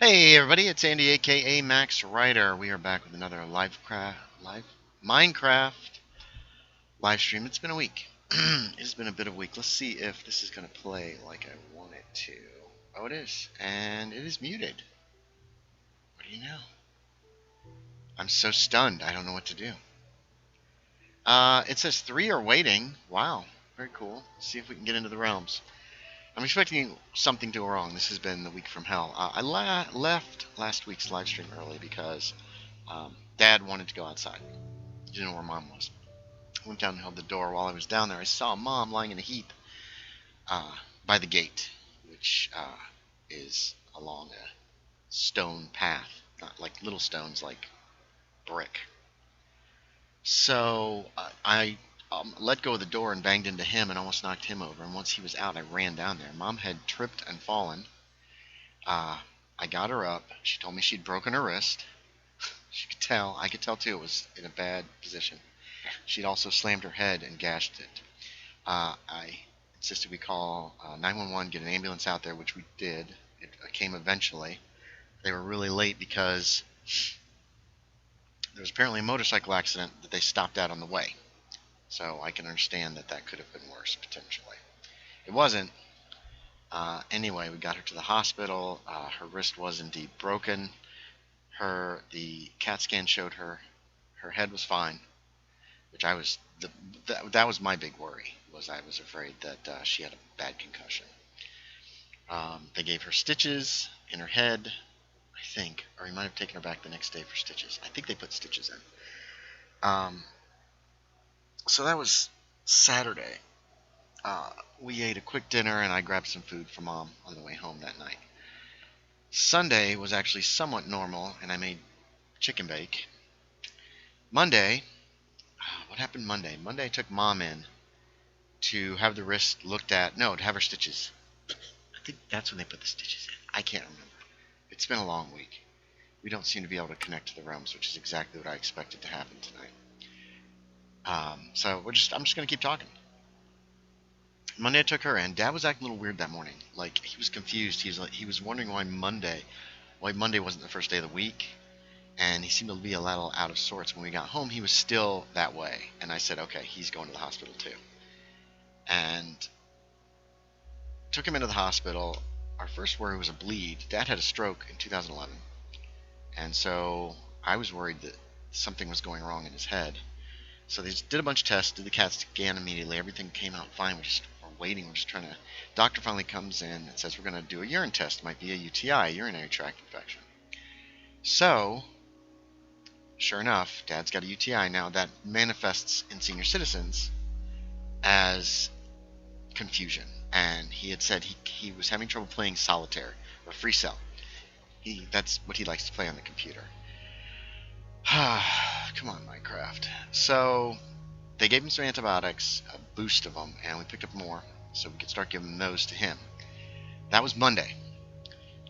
Hey everybody, it's Andy aka Max Writer. We are back with another Minecraft live stream. It's been a week. It's been a bit of a week. Let's see if this is gonna play like I want it to. Oh, it is, and it is muted. What do you know? I'm so stunned. I don't know what to do. It says 3 are waiting. Wow, very cool. Let's see if we can get into the realms. I'm expecting something to go wrong. This has been the week from hell. I left last week's live stream early because Dad wanted to go outside. He didn't know where Mom was. I went down and held the door. While I was down there, I saw Mom lying in a heap by the gate, which is along a stone path, not like little stones, like brick. So I let go of the door and banged into him and almost knocked him over. And once he was out, I ran down there. Mom had tripped and fallen. I got her up. She told me she'd broken her wrist. She could tell. I could tell too. It was in a bad position. She'd also slammed her head and gashed it. I insisted we call 911, get an ambulance out there, which we did. It came eventually. They were really late because there was apparently a motorcycle accident that they stopped at on the way. So I can understand that that could have been worse, potentially. It wasn't. Anyway, we got her to the hospital. Her wrist was indeed broken. The CAT scan showed her head was fine, which that was my big worry. I was afraid that she had a bad concussion. They gave her stitches in her head, I think, or he might have taken her back the next day for stitches. I think they put stitches in. So that was Saturday. We ate a quick dinner, and I grabbed some food for Mom on the way home that night. Sunday was actually somewhat normal, and I made chicken bake. Monday, what happened Monday? Monday I took Mom in to have the wrist looked at. No, to have her stitches. I think that's when they put the stitches in. I can't remember. It's been a long week. We don't seem to be able to connect to the realms, which is exactly what I expected to happen tonight. So I'm just going to keep talking. Monday I took her in. Dad was acting a little weird that morning. Like, he was confused. He was wondering why Monday wasn't the first day of the week. And he seemed to be a little out of sorts. When we got home, he was still that way. And I said, okay, he's going to the hospital too. And took him into the hospital. Our first worry was a bleed. Dad had a stroke in 2011. And so I was worried that something was going wrong in his head. So they just did a bunch of tests, did the CAT scan immediately. Everything came out fine. We're waiting. We're just trying to. Doctor finally comes in and says we're going to do a urine test. It might be a UTI, urinary tract infection. So, sure enough, Dad's got a UTI now. That manifests in senior citizens as confusion. And he had said he was having trouble playing solitaire or free cell. That's what he likes to play on the computer. Come on, Minecraft. So they gave him some antibiotics, a boost of them, and we picked up more so we could start giving those to him. That was Monday.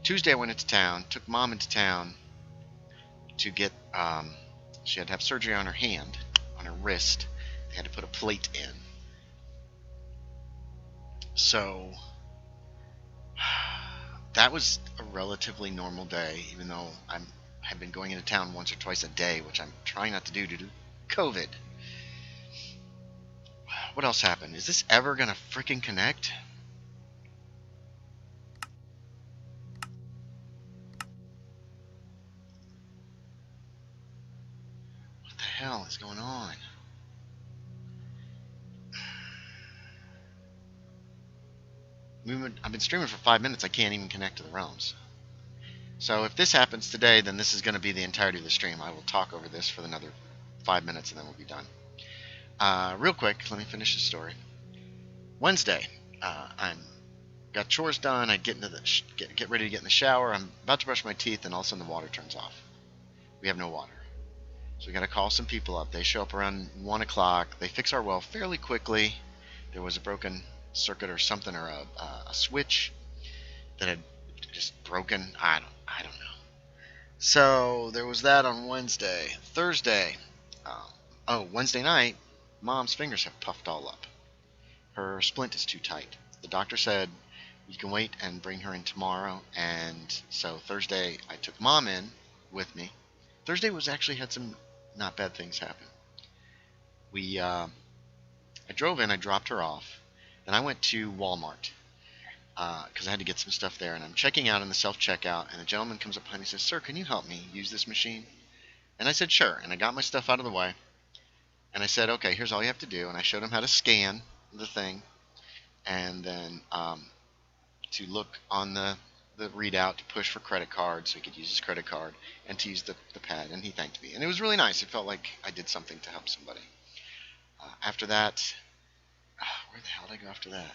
Tuesday I went into town, took Mom into town to get, she had to have surgery on her hand, on her wrist. They had to put a plate in. So that was a relatively normal day, even though I've been going into town once or twice a day, which I'm trying not to do due to COVID. What else happened? Is this ever going to freaking connect? What the hell is going on? I've been streaming for 5 minutes. I can't even connect to the realms. So if this happens today, then this is going to be the entirety of the stream. I will talk over this for another 5 minutes, and then we'll be done. Real quick, let me finish the story. Wednesday, I'm got chores done. I get ready to get in the shower. I'm about to brush my teeth, and all of a sudden the water turns off. We have no water, so we got to call some people up. They show up around 1 o'clock. They fix our well fairly quickly. There was a broken circuit or something, or a switch that had just broken. I don't know. So there was that on Wednesday. Thursday, Wednesday night, Mom's fingers have puffed all up. Her splint is too tight. The doctor said You can wait and bring her in tomorrow. And so Thursday, I took Mom in with me. Thursday was actually had some not bad things happen. I drove in, I dropped her off, then I went to Walmart because I had to get some stuff there. And I'm checking out in the self-checkout, and a gentleman comes up behind me and says, "Sir, can you help me use this machine?" And I said, "Sure." And I got my stuff out of the way. And I said, "Okay, here's all you have to do." And I showed him how to scan the thing, and then to look on the readout to push for credit card so he could use his credit card and to use the pad. And he thanked me. And it was really nice. It felt like I did something to help somebody. After that, where the hell did I go after that?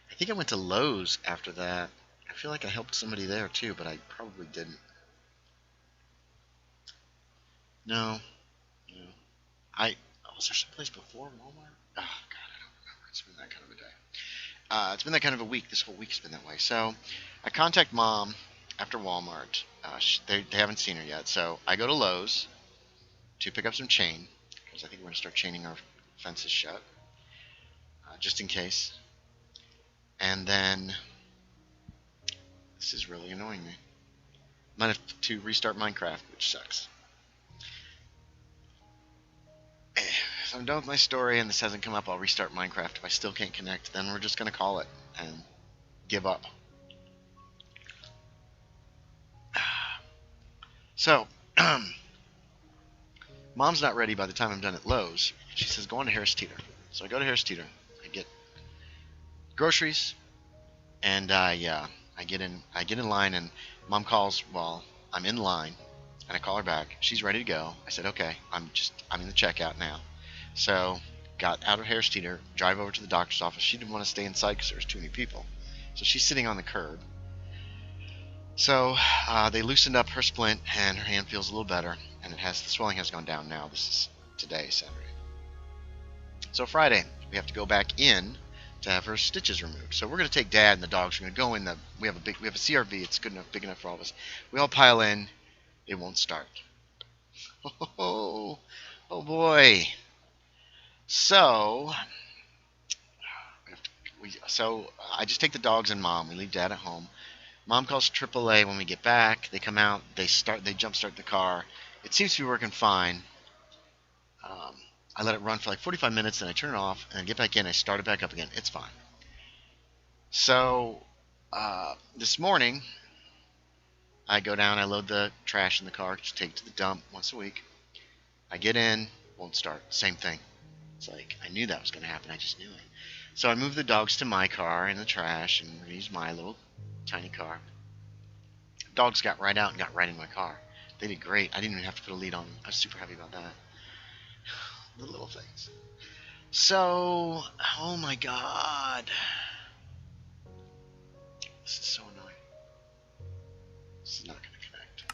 I think I went to Lowe's after that. I feel like I helped somebody there too, but I probably didn't. No, no. Was there someplace before Walmart? Oh God, I don't remember. It's been that kind of a day. It's been that kind of a week. This whole week's been that way. So I contact Mom after Walmart. They haven't seen her yet. So I go to Lowe's to pick up some chain because I think we're going to start chaining our fences shut just in case. And then this is really annoying me. Might have to restart Minecraft, which sucks. So I'm done with my story and this hasn't come up. I'll restart Minecraft. If I still can't connect, then we're just going to call it and give up. So, Mom's not ready by the time I'm done at Lowe's. She says, "Go on to Harris Teeter." So I go to Harris Teeter. I get groceries, and I get in line, and Mom calls while I'm in line, and I call her back. She's ready to go. I said, "Okay, I'm in the checkout now." So got out of Harris Teeter, drive over to the doctor's office. She didn't want to stay inside because there was too many people, so she's sitting on the curb. So they loosened up her splint, and her hand feels a little better, and the swelling has gone down now. This is today, Saturday. So Friday, we have to go back in to have her stitches removed. So we're going to take Dad and the dogs. We're going to go in we have a CRV. It's big enough for all of us. We all pile in. It won't start. Oh boy. So I just take the dogs and Mom. We leave Dad at home. Mom calls AAA when we get back. They come out. They jump start the car. It seems to be working fine. I let it run for like 45 minutes, and I turn it off, and I get back in. I start it back up again. It's fine. So this morning, I go down. I load the trash in the car to take to the dump once a week. I get in, won't start. Same thing. It's like I knew that was going to happen. I just knew it. So I moved the dogs to my car in the trash, and we used my little tiny car. Dogs got right out and got right in my car. They did great. I didn't even have to put a lead on them. I was super happy about that. The little things. So, oh my God. This is so annoying. This is not going to connect.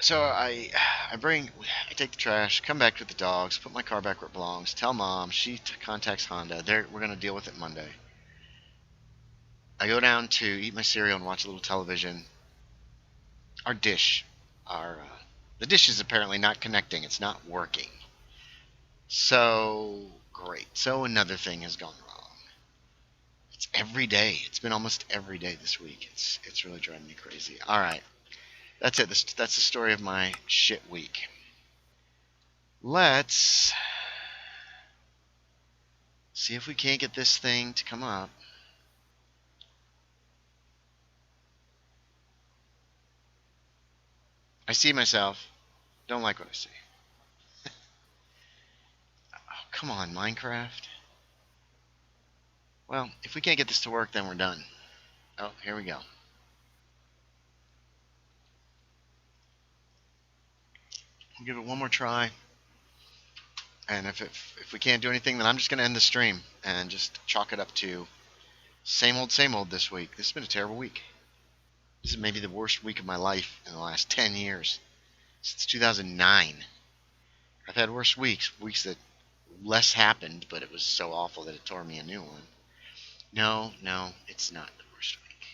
So I take the trash, come back with the dogs, put my car back where it belongs, tell Mom, she contacts Honda. We're going to deal with it Monday. I go down to eat my cereal and watch a little television. The dish is apparently not connecting. It's not working. So, great. So another thing has gone wrong. It's every day. It's been almost every day this week. It's really driving me crazy. All right. That's it. That's the story of my shit week. Let's see if we can't get this thing to come up. I see myself. Don't like what I see. Oh, come on, Minecraft. Well, if we can't get this to work, then we're done. Oh, here we go. We'll give it one more try. And if we can't do anything, then I'm just going to end the stream and just chalk it up to same old this week. This has been a terrible week. This is maybe the worst week of my life in the last 10 years. Since 2009. I've had worse weeks that less happened, but it was so awful that it tore me a new one. No, it's not the worst week.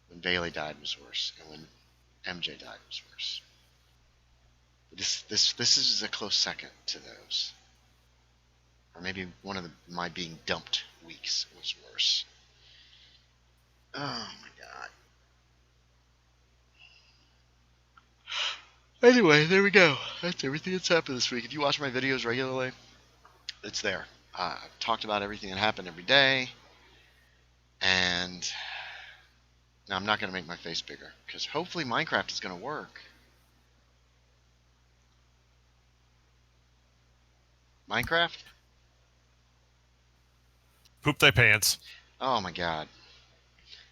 When Bailey died was worse, and when MJ died was worse. But this is a close second to those. Or maybe one of my being dumped weeks was worse. Oh my god. Anyway, there we go. That's everything that's happened this week. If you watch my videos regularly, it's there. I've talked about everything that happened every day. And now I'm not going to make my face bigger, because hopefully Minecraft is going to work. Minecraft? Poop thy pants. Oh my god.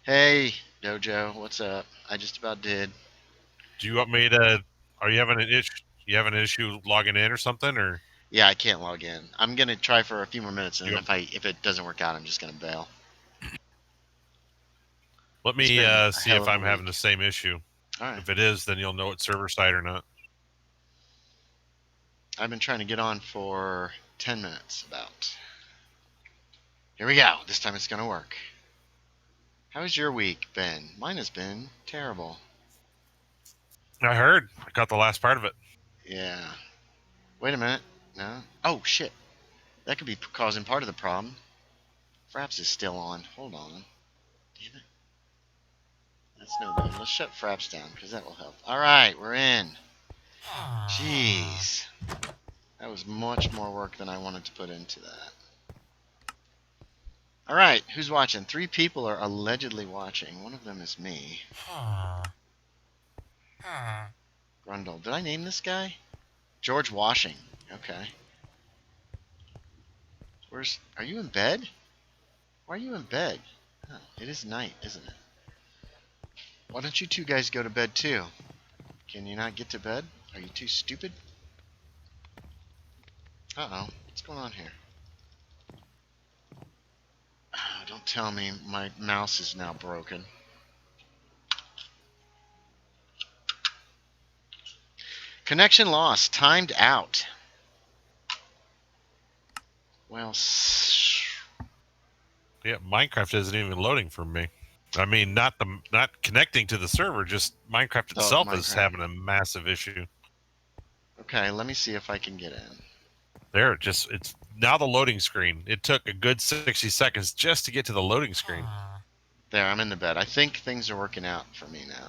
Hey, Dojo, what's up? I just about did. Do you want me to? Are you having an issue? You having an issue logging in or something, or Yeah, I can't log in. I'm going to try for a few more minutes, and you? then if it doesn't work out, I'm just going to bail. Let It's me been a see hell if of a I'm having the week. same issue. Alright. If it is, then you'll know it's server side or not. I've been trying to get on for 10 minutes, about. Here we go. This time it's going to work. How's your week been? Mine has been terrible. I heard. I got the last part of it. Yeah. Wait a minute. No. Oh, shit. That could be causing part of the problem. Fraps is still on. Hold on. Damn it. That's no good. Let's shut Fraps down, because that will help. Alright, we're in. Jeez. That was much more work than I wanted to put into that. Alright, who's watching? 3 people are allegedly watching. One of them is me. Grundle. Did I name this guy? George Washing. Okay. Are you in bed? Why are you in bed? Oh, it is night, isn't it? Why don't you two guys go to bed too? Can you not get to bed? Are you too stupid? Uh-oh. What's going on here? Oh, don't tell me my mouse is now broken. Connection lost. Timed out. Well, Yeah, Minecraft isn't even loading for me. I mean, not connecting to the server. Just Minecraft the itself is Minecraft. having a massive issue. Okay, let me see if I can get in. There, it's now the loading screen. It took a good 60 seconds just to get to the loading screen. There, I'm in the bed. I think things are working out for me now.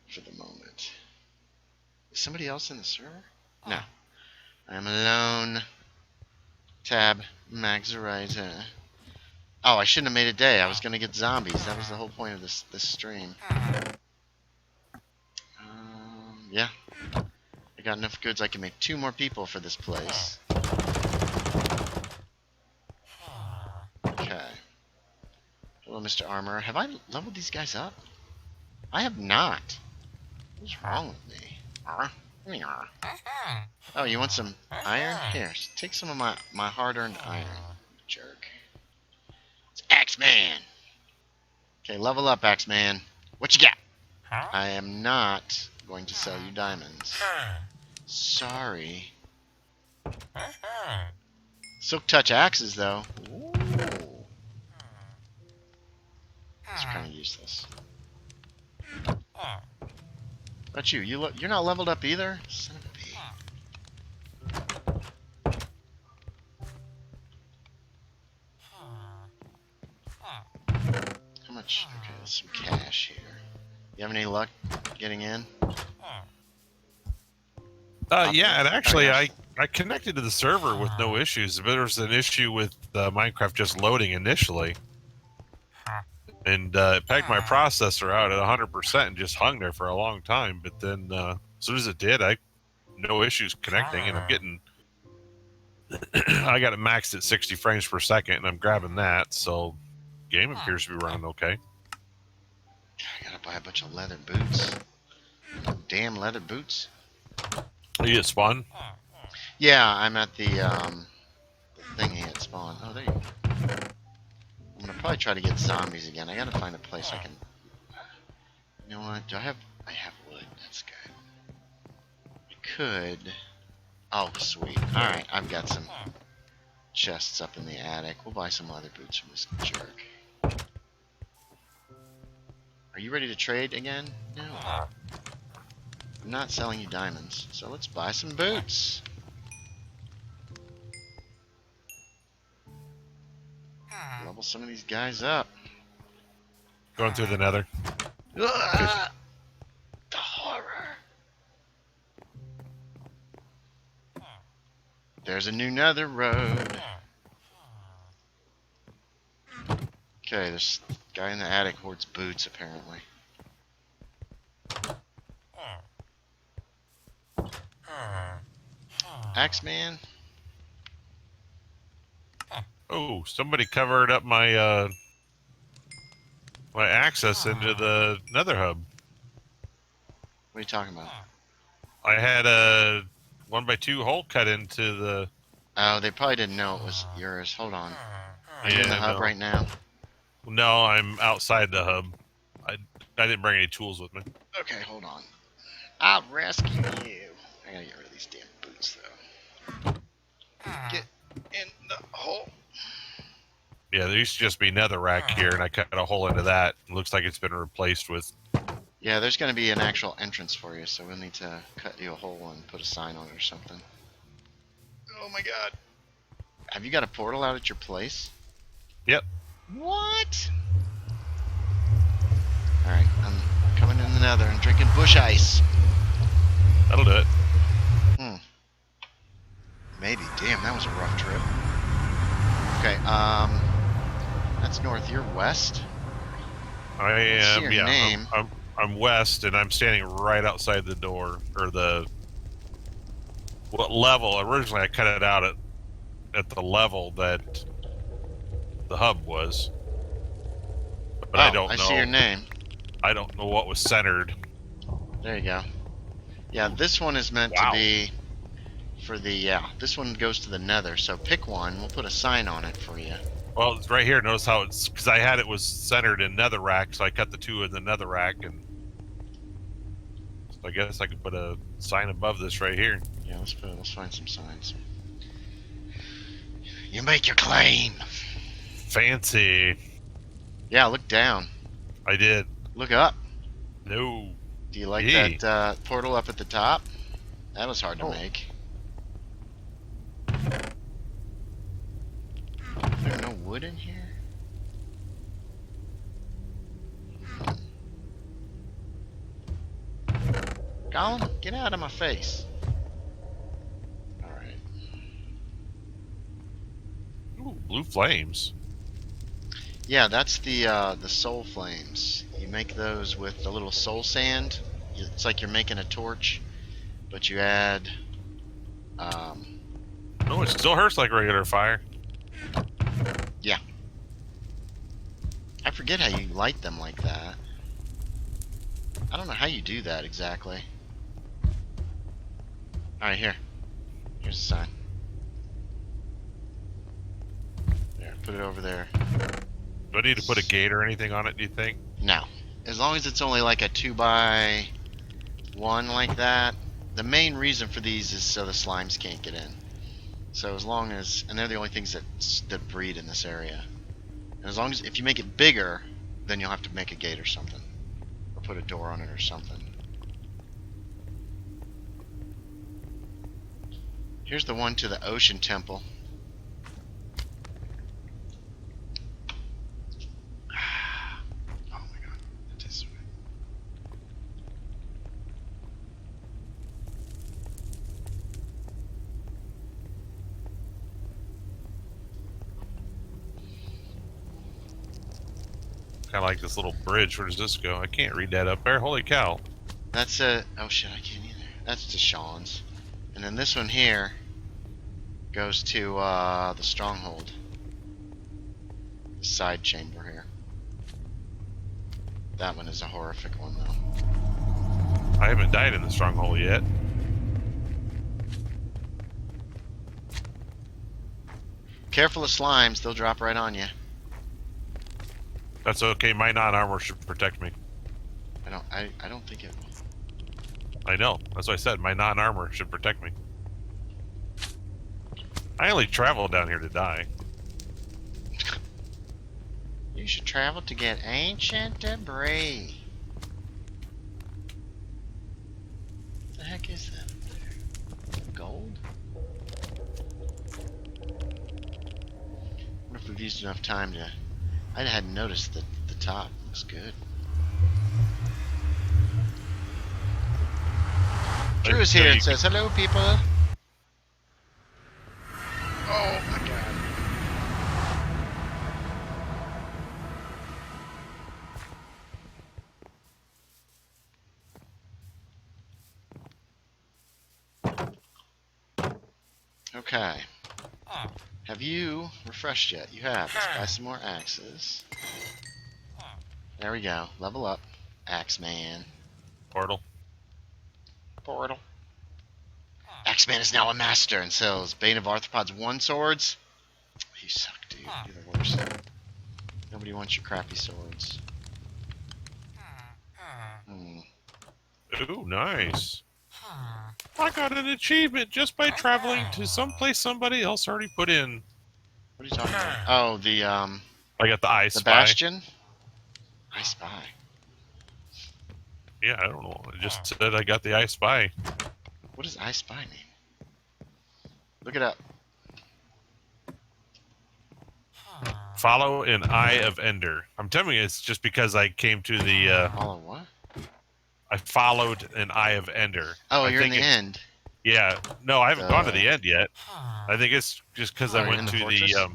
For the moment. Is somebody else in the server? No. I'm alone. Tab. Maxerizer. Oh, I shouldn't have made a day. I was going to get zombies. That was the whole point of this stream. Yeah. I got enough goods. I can make 2 more people for this place. Okay. Hello, Mr. Armor. Have I leveled these guys up? I have not. What's wrong with me? Oh, you want some iron? Here, take some of my hard-earned iron, jerk. It's Axeman! Okay, level up, Axeman. What you got? I am not going to sell you diamonds. Sorry. Silk Touch axes, though. Ooh. It's kind of useless. What you? You're not leveled up either? Son of a bee. How much? Okay, there's some cash here. You have any luck getting in? Yeah, and actually, I connected to the server with no issues, but there was an issue with Minecraft just loading initially, and it pegged my processor out at 100% and just hung there for a long time. But then, as soon as it did, no issues connecting, and I'm getting. I got it maxed at 60 frames per second, and I'm grabbing that, so game appears to be running okay. I gotta buy a bunch of leather boots. Damn leather boots. Are you at spawn? Yeah, I'm at the thingy at spawn. Oh, there you go. I'm gonna probably try to get zombies again. I gotta find a place I can. You know what? Do I have? I have wood. That's good. I could. Oh, sweet. All right, I've got some chests up in the attic. We'll buy some leather boots from this jerk. Are you ready to trade again? No. I'm not selling you diamonds, so let's buy some boots. level some of these guys up. Going through the nether. The horror. There's a new nether road. Okay, this guy in the attic hoards boots, apparently. Axeman? Oh, somebody covered up my my access into the nether hub. What are you talking about? I had a 1x2 hole cut into the... Oh, they probably didn't know it was yours. Hold on. Are you in the Yeah, hub no. right now? No, I'm outside the hub. I didn't bring any tools with me. Okay, hold on. I'll rescue you. I gotta get rid of these damn boots, though. Get in the hole. Yeah, there used to just be netherrack here, and I cut a hole into that. It looks like it's been replaced with... Yeah, there's gonna be an actual entrance for you, so we'll need to cut you a hole and put a sign on it or something. Oh my god. Have you got a portal out at your place? Yep. What? Alright, I'm coming in the nether and drinking bush ice. That'll do it. Maybe. Damn, that was a rough trip. Okay, that's north. You're west? I see am, your yeah. name. I'm west, and I'm standing right outside the door, or the... What level? Originally, I cut it out at the level that the hub was. But I don't know. I see your name. I don't know what was centered. There you go. Yeah, this one is meant to be for the, this one goes to the nether, so pick one. We'll put a sign on it for you. Well, it's right here. Notice how it's... Because I had it was centered in netherrack, so I cut the two in the netherrack, and... So I guess I could put a sign above this right here. Yeah, let's find some signs. You make your claim. Fancy. Yeah, look down. I did. Look up. No. Do you like that portal up at the top? That was hard to make. Is there no wood in here? Colin, get out of my face. Alright. Ooh, blue flames. Yeah, that's the soul flames. You make those with the little soul sand. It's like you're making a torch, but you add... No, it still hurts like regular fire. Yeah. I forget how you light them like that. I don't know how you do that exactly. Alright, here. Here's the sign. There, put it over there. Do I need to put a gate or anything on it, do you think? No. As long as it's only like a 2x1 like that. The main reason for these is so the slimes can't get in. So as long as... And they're the only things that breed in this area. And as long as... If you make it bigger, then you'll have to make a gate or something. Or put a door on it or something. Here's the one to the ocean temple. Oh my god. That is... Kind of like this little bridge. Where does this go? I can't read that up there. Holy cow. That's a... Oh shit, I can't either. That's to Sean's. And then this one here goes to the stronghold. The side chamber here. That one is a horrific one though. I haven't died in the stronghold yet. Careful of slimes, they'll drop right on you. That's okay. My non-armor should protect me. I don't think it will. I know. That's what I said. My non-armor should protect me. I only traveled down here to die. You should travel to get ancient debris. What the heck is that up there? Gold? What if we we've used enough time to... I hadn't noticed that the top was good. Drew is here and says, hello, people. Oh, my God. Okay. Have you refreshed yet? You have. Let's buy some more axes. There we go. Level up. Axeman. Portal. Portal. Axeman is now a master and sells Bane of Arthropods 1 swords. You suck, dude. You're the worst. Nobody wants your crappy swords. Ooh, nice. I got an achievement just by traveling to someplace somebody else already put in. What are you talking about? Oh, the I got the I the Spy. Bastion? I Spy. Yeah, I don't know. I just said I got the I Spy. What does I Spy mean? Look it up. Follow an Eye of Ender. I'm telling you, it's just because I came to the... Follow what? I followed an Eye of Ender. Oh, I you're in think the end. Yeah. No, I haven't gone to the end yet. I think it's just because I went to fortress? the...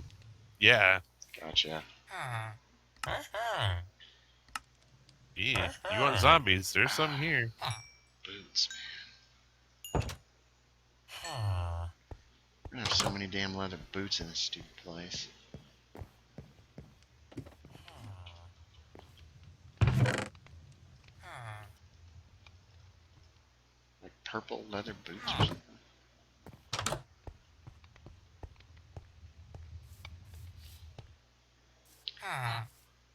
yeah. Gotcha. Yeah. You want zombies? There's some here. Boots, man. We're gonna have so many damn leather boots in this stupid place. Like purple leather boots or something.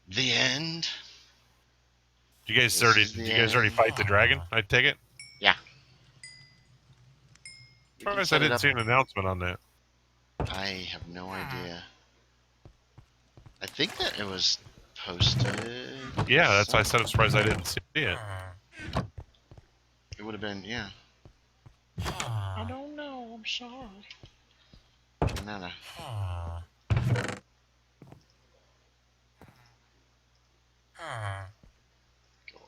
The end. Did you guys already fight the dragon? I take it. Yeah. Surprised I didn't see an announcement on that. I have no idea. I think that it was posted. Yeah, that's why I said I'm surprised I didn't see it. It would have been, yeah. I don't know. I'm sorry. Banana. Go away.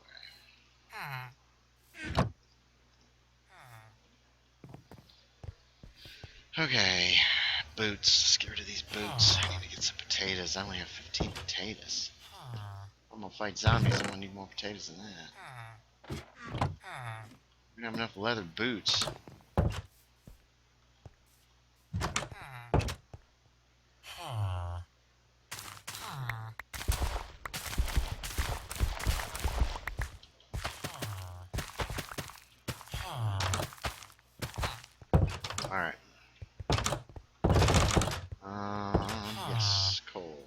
Okay. Boots. Let's get rid of these boots. I need to get some potatoes. I only have 15 potatoes. I'm gonna fight zombies. I'm gonna need more potatoes than that. We don't have enough leather boots. Alright. Yes, coal.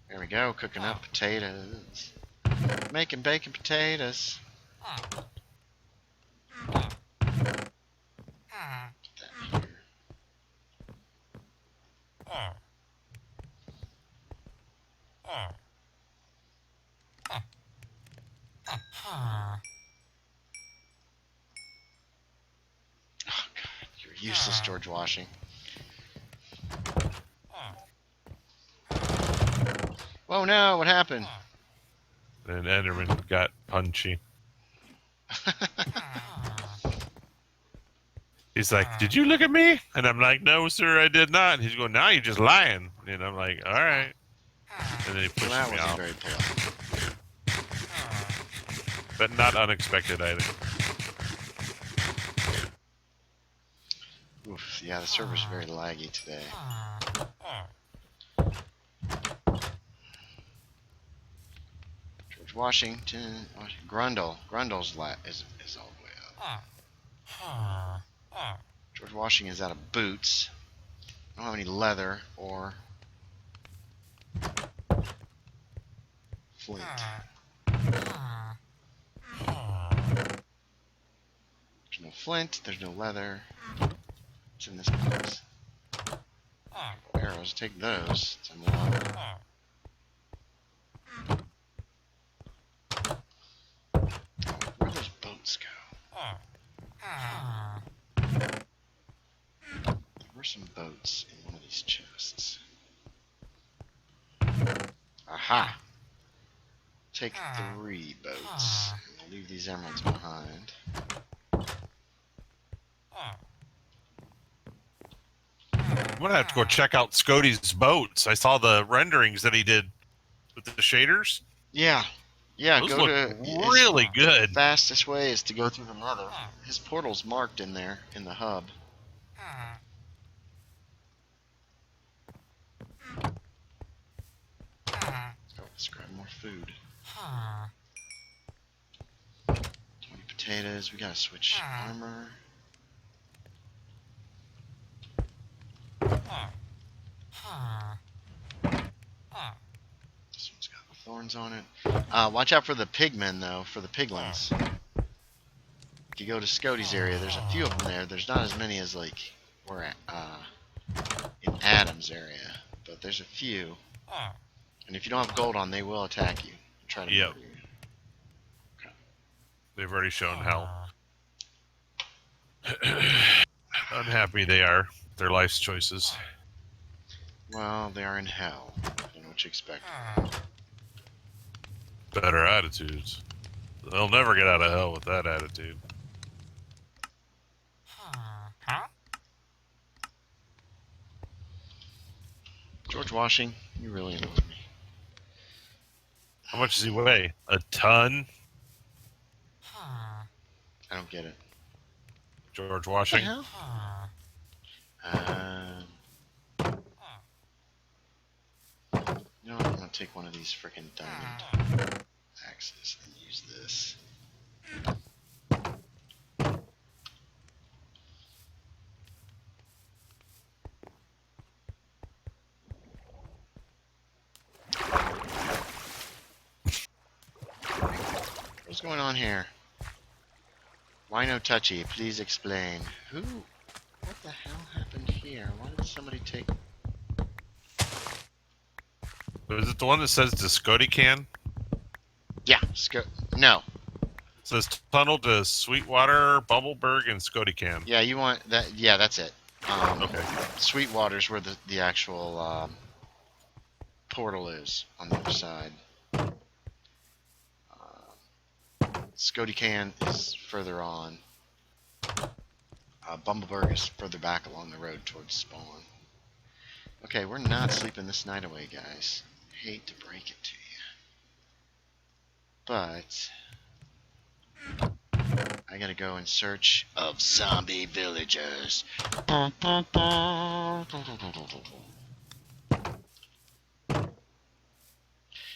There we go, cooking up potatoes. Making bacon potatoes. Put that here. Oh god, you're useless, George Washing. Whoa, no, what happened? And Enderman got punchy. He's like, "Did you look at me?" And I'm like, "No, sir, I did not." And he's going, "Now you're just lying." And I'm like, "All right." And then he pushed Well, that me wasn't off. very polite. But not unexpected either. Oof, yeah, the server's very laggy today. George Washington, Grundle. Grundle's is all the way up. George Washington is out of boots. I don't have any leather or flint. There's no flint, there's no leather. What's in this box? Arrows, take those. It's unlocked. Where'd those boats go? There were some some boats in one of these chests. Aha! Take 3 boats. And we'll leave these emeralds behind. I'm gonna have to go check out Scoti's boats. I saw the renderings that he did with the shaders. Yeah, Those go look to really good. Fastest way is to go through the nether. His portal's marked in there in the hub. Let's grab more food. 20 potatoes. We gotta switch armor. This one's got thorns on it. Watch out for the pigmen, though, for the piglins. If you go to Scoti's area, there's a few of them there. There's not as many as, like, we're at, in Adam's area. But there's a few. And if you don't have gold on, they will attack you. And try to murder you. Okay. They've already shown how unhappy they are with their life's choices. Well, they are in hell. I don't know what you expect. Better attitudes. They'll never get out of hell with that attitude. George Washing, you really annoy me. How much does he weigh? A ton? I don't get it. George Washing? What the hell? You know what? I'm gonna take one of these freaking diamond axes and use this. What's going on here? Why no touchy? Please explain. Who? What the hell happened here? Why did somebody take... Is it the one that says the Scoti can? Yeah, no. It says tunnel to Sweetwater, Bumbleberg, and Scoti can. Yeah, you want that? Yeah, that's it. Okay. Sweetwater's where the actual portal is on the other side. Scoti can is further on. Bumbleberg is further back along the road towards spawn. Okay, we're not sleeping this night away, guys. Hate to break it to you. But I gotta go in search of zombie villagers.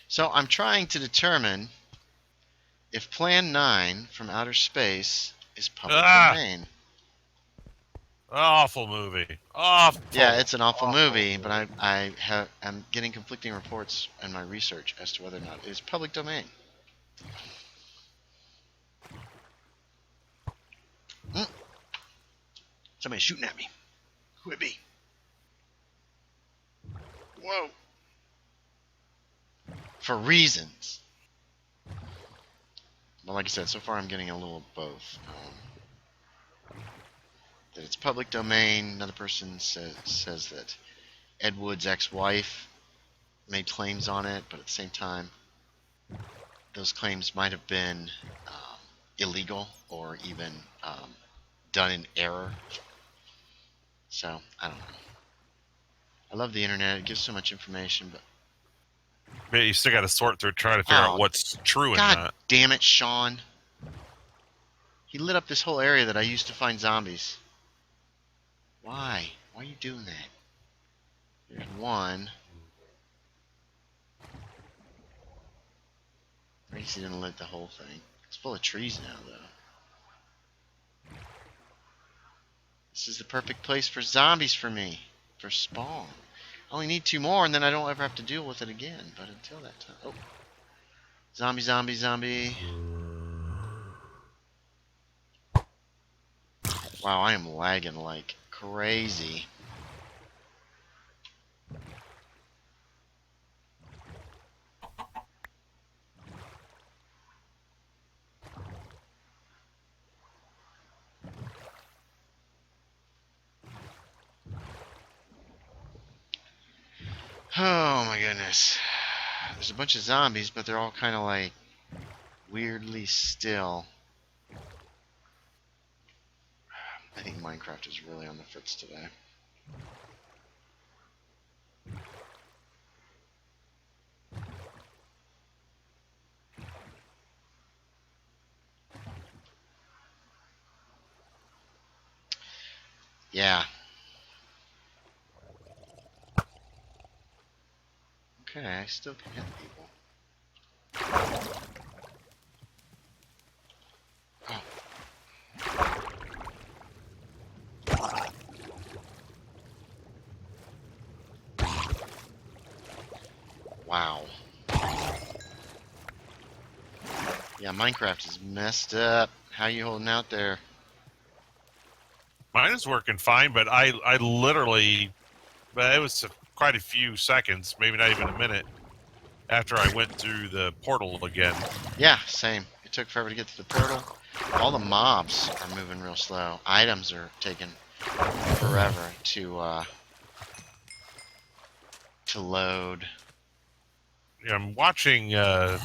So I'm trying to determine if Plan 9 from outer space is public domain. Awful movie. Awful. Yeah, it's an awful movie, but I'm getting conflicting reports in my research as to whether or not it is public domain. Somebody's shooting at me. Who it be? Whoa. For reasons. Well, like I said, so far I'm getting a little of both. That it's public domain. Another person says that Ed Wood's ex-wife made claims on it, but at the same time, those claims might have been illegal or even done in error. So, I don't know. I love the internet. It gives so much information, but you still got to sort through trying to figure out what's true and not. God damn it, Sean. He lit up this whole area that I used to find zombies. Why? Why are you doing that? There's one. I guess he didn't lit the whole thing. It's full of trees now, though. This is the perfect place for zombies for me. For spawn. I only need 2 more, and then I don't ever have to deal with it again. But until that time... Oh. Zombie, zombie, zombie. Wow, I am lagging like crazy. Oh my goodness. There's a bunch of zombies, but they're all kind of like weirdly still. I think Minecraft is really on the fritz today. Yeah. Okay, I still can hit people. Oh. Wow. Yeah, Minecraft is messed up. How you holding out there? Mine is working fine, but I literally, but it was quite a few seconds, maybe not even a minute, after I went through the portal again. Yeah, same. It took forever to get to the portal. All the mobs are moving real slow. Items are taking forever to load. Yeah, I'm watching an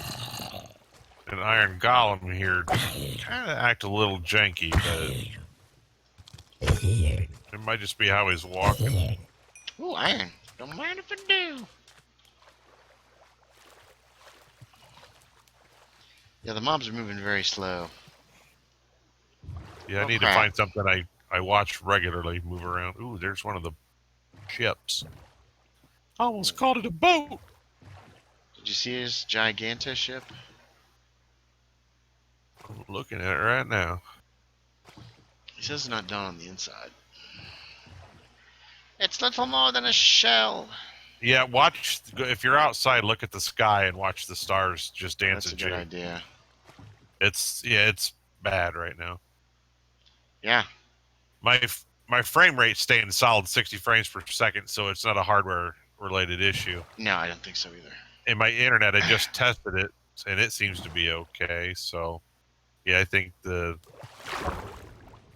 iron golem here kind of act a little janky, but it might just be how he's walking. Ooh, iron. Don't mind if I do. Yeah, the mobs are moving very slow. Yeah, I Oh, need to crap. find something I watch regularly move around. Ooh, there's one of the ships. I almost called it a boat. Did you see his gigantic ship? I'm looking at it right now. He says it's not done on the inside. It's little more than a shell. Yeah, watch, if you're outside, look at the sky and watch the stars just dance That's a a good jig. idea. It's bad right now. Yeah. My frame rate's staying solid 60 frames per second, so it's not a hardware related issue. No, I don't think so either. And my internet, I just tested it, and it seems to be okay. So, yeah, I think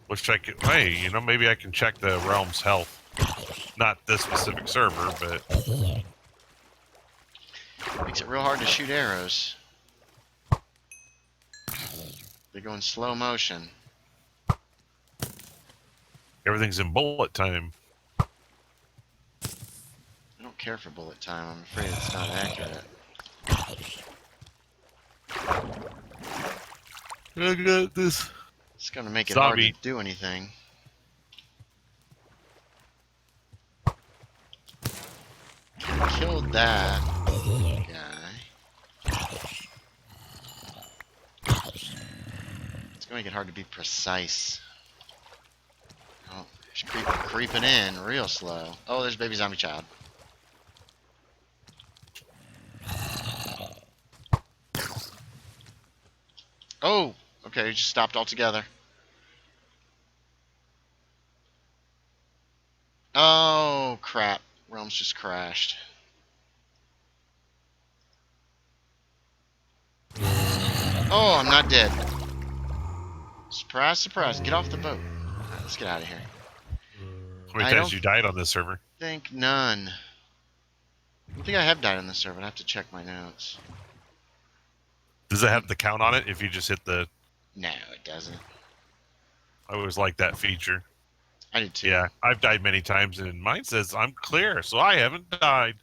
which I could. Hey, maybe I can check the realm's health. Not this specific server, but Makes it real hard to shoot arrows. They go in slow motion. everything's in bullet time. I don't care for bullet time. I'm afraid it's not accurate. I got this. It's going to make it hard to Zombie. do anything. Killed that guy. It's going to make it hard to be precise. Oh, she's creeping in real slow. Oh, there's baby zombie child. Oh, okay, just stopped altogether. Oh, crap. Realms just crashed. Oh, I'm not dead. Surprise, surprise. Get off the boat. Alright, let's get out of here. How many I times don't you died on this server? think none. I don't think I have died on this server. I have to check my notes. Does it have the count on it if you just hit the... No, it doesn't. I always like that feature. I did too. Yeah, I've died many times, and mine says I'm clear, so I haven't died.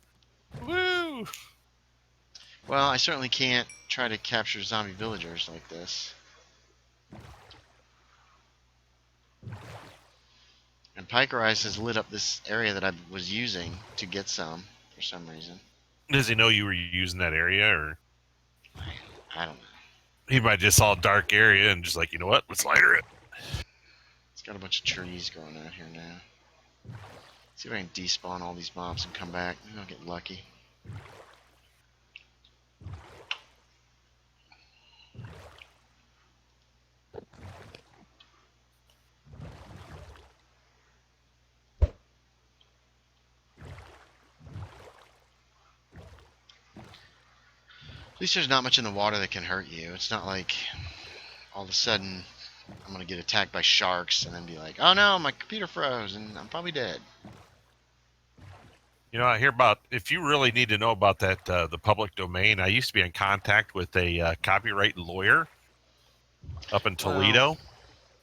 Woo! Well, I certainly can't try to capture zombie villagers like this. And Piker Ice has lit up this area that I was using to get some for some reason. Does he know you were using that area, or I don't know. he might just saw a dark area and just like, you know what, let's lighter it. It's got a bunch of trees growing out here now. See if I can despawn all these mobs and come back. Maybe I'll get lucky. At least there's not much in the water that can hurt you. It's not like all of a sudden I'm going to get attacked by sharks and then be like, oh no, my computer froze and I'm probably dead. I hear about, if you really need to know about that, the public domain, I used to be in contact with a copyright lawyer up in Well, Toledo.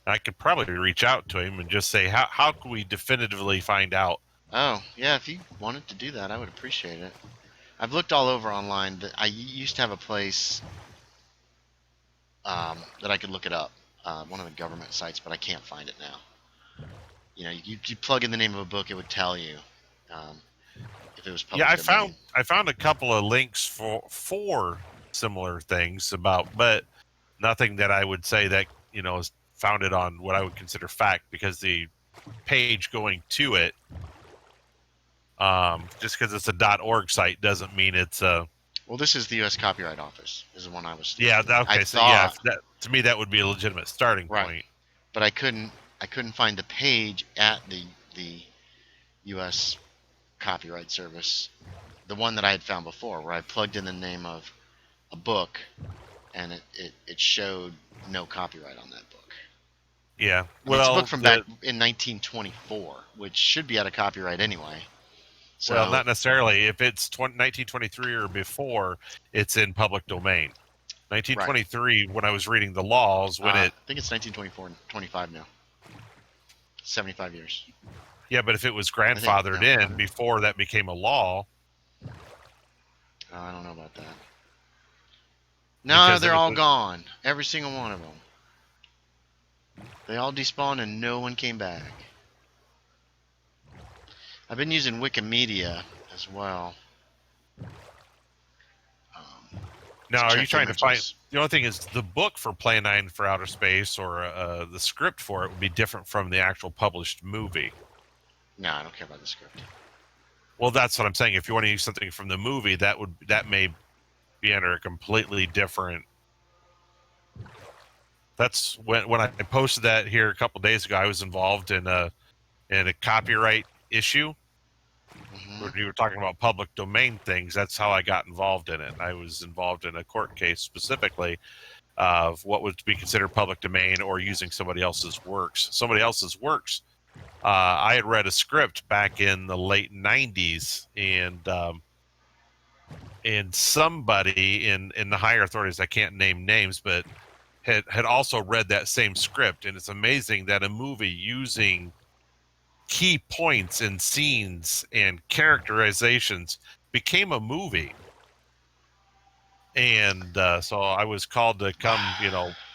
I could probably reach out to him and just say, how can we definitively find out? oh, yeah, if you wanted to do that, I would appreciate it. I've looked all over online. I used to have a place that I could look it up, one of the government sites, but I can't find it now. You plug in the name of a book, it would tell you um, if it was Yeah, public domain. I found a couple of links for similar things but nothing that I would say that is founded on what I would consider fact, because the page going to it, just because it's a .org site doesn't mean it's a. Well, this is the U.S. Copyright Office. Is the one I was Yeah, looking at. I okay, so yeah, thought that to me that would be a legitimate starting right, point. but I couldn't find the page at the U.S. Copyright Service, the one that I had found before, where I plugged in the name of a book, and it showed no copyright on that book. Yeah, I mean, it's a book well, from back in 1924, which should be out of copyright anyway. well, So not necessarily. If it's 1923 or before, it's in public domain. right, 1923, when I was reading the laws, when I it. think it's 1924 and 25 now, 75 years. Yeah, but if it was I think grandfathered no, in before that became a law, I don't know about that. No, because it they're was. all gone. Every single one of them. They all despawned and no one came back. I've been using Wikimedia as well. Now, are you Check trying to find? images. The only thing is the book for Plan 9 for Outer Space, or the script for it, would be different from the actual published movie. No, I don't care about the script. Well, that's what I'm saying. If you want to use something from the movie, that may be under a completely different. That's when I posted that here a couple days ago. I was involved in a copyright issue. Hmm. You were talking about public domain things. That's how I got involved in it. I was involved in a court case specifically of what would be considered public domain or using somebody else's works. Somebody else's works. I had read a script back in the late '90s, and somebody in the higher authorities, I can't name names, but had also read that same script. And it's amazing that a movie using key points and scenes and characterizations became a movie. And so I was called to come,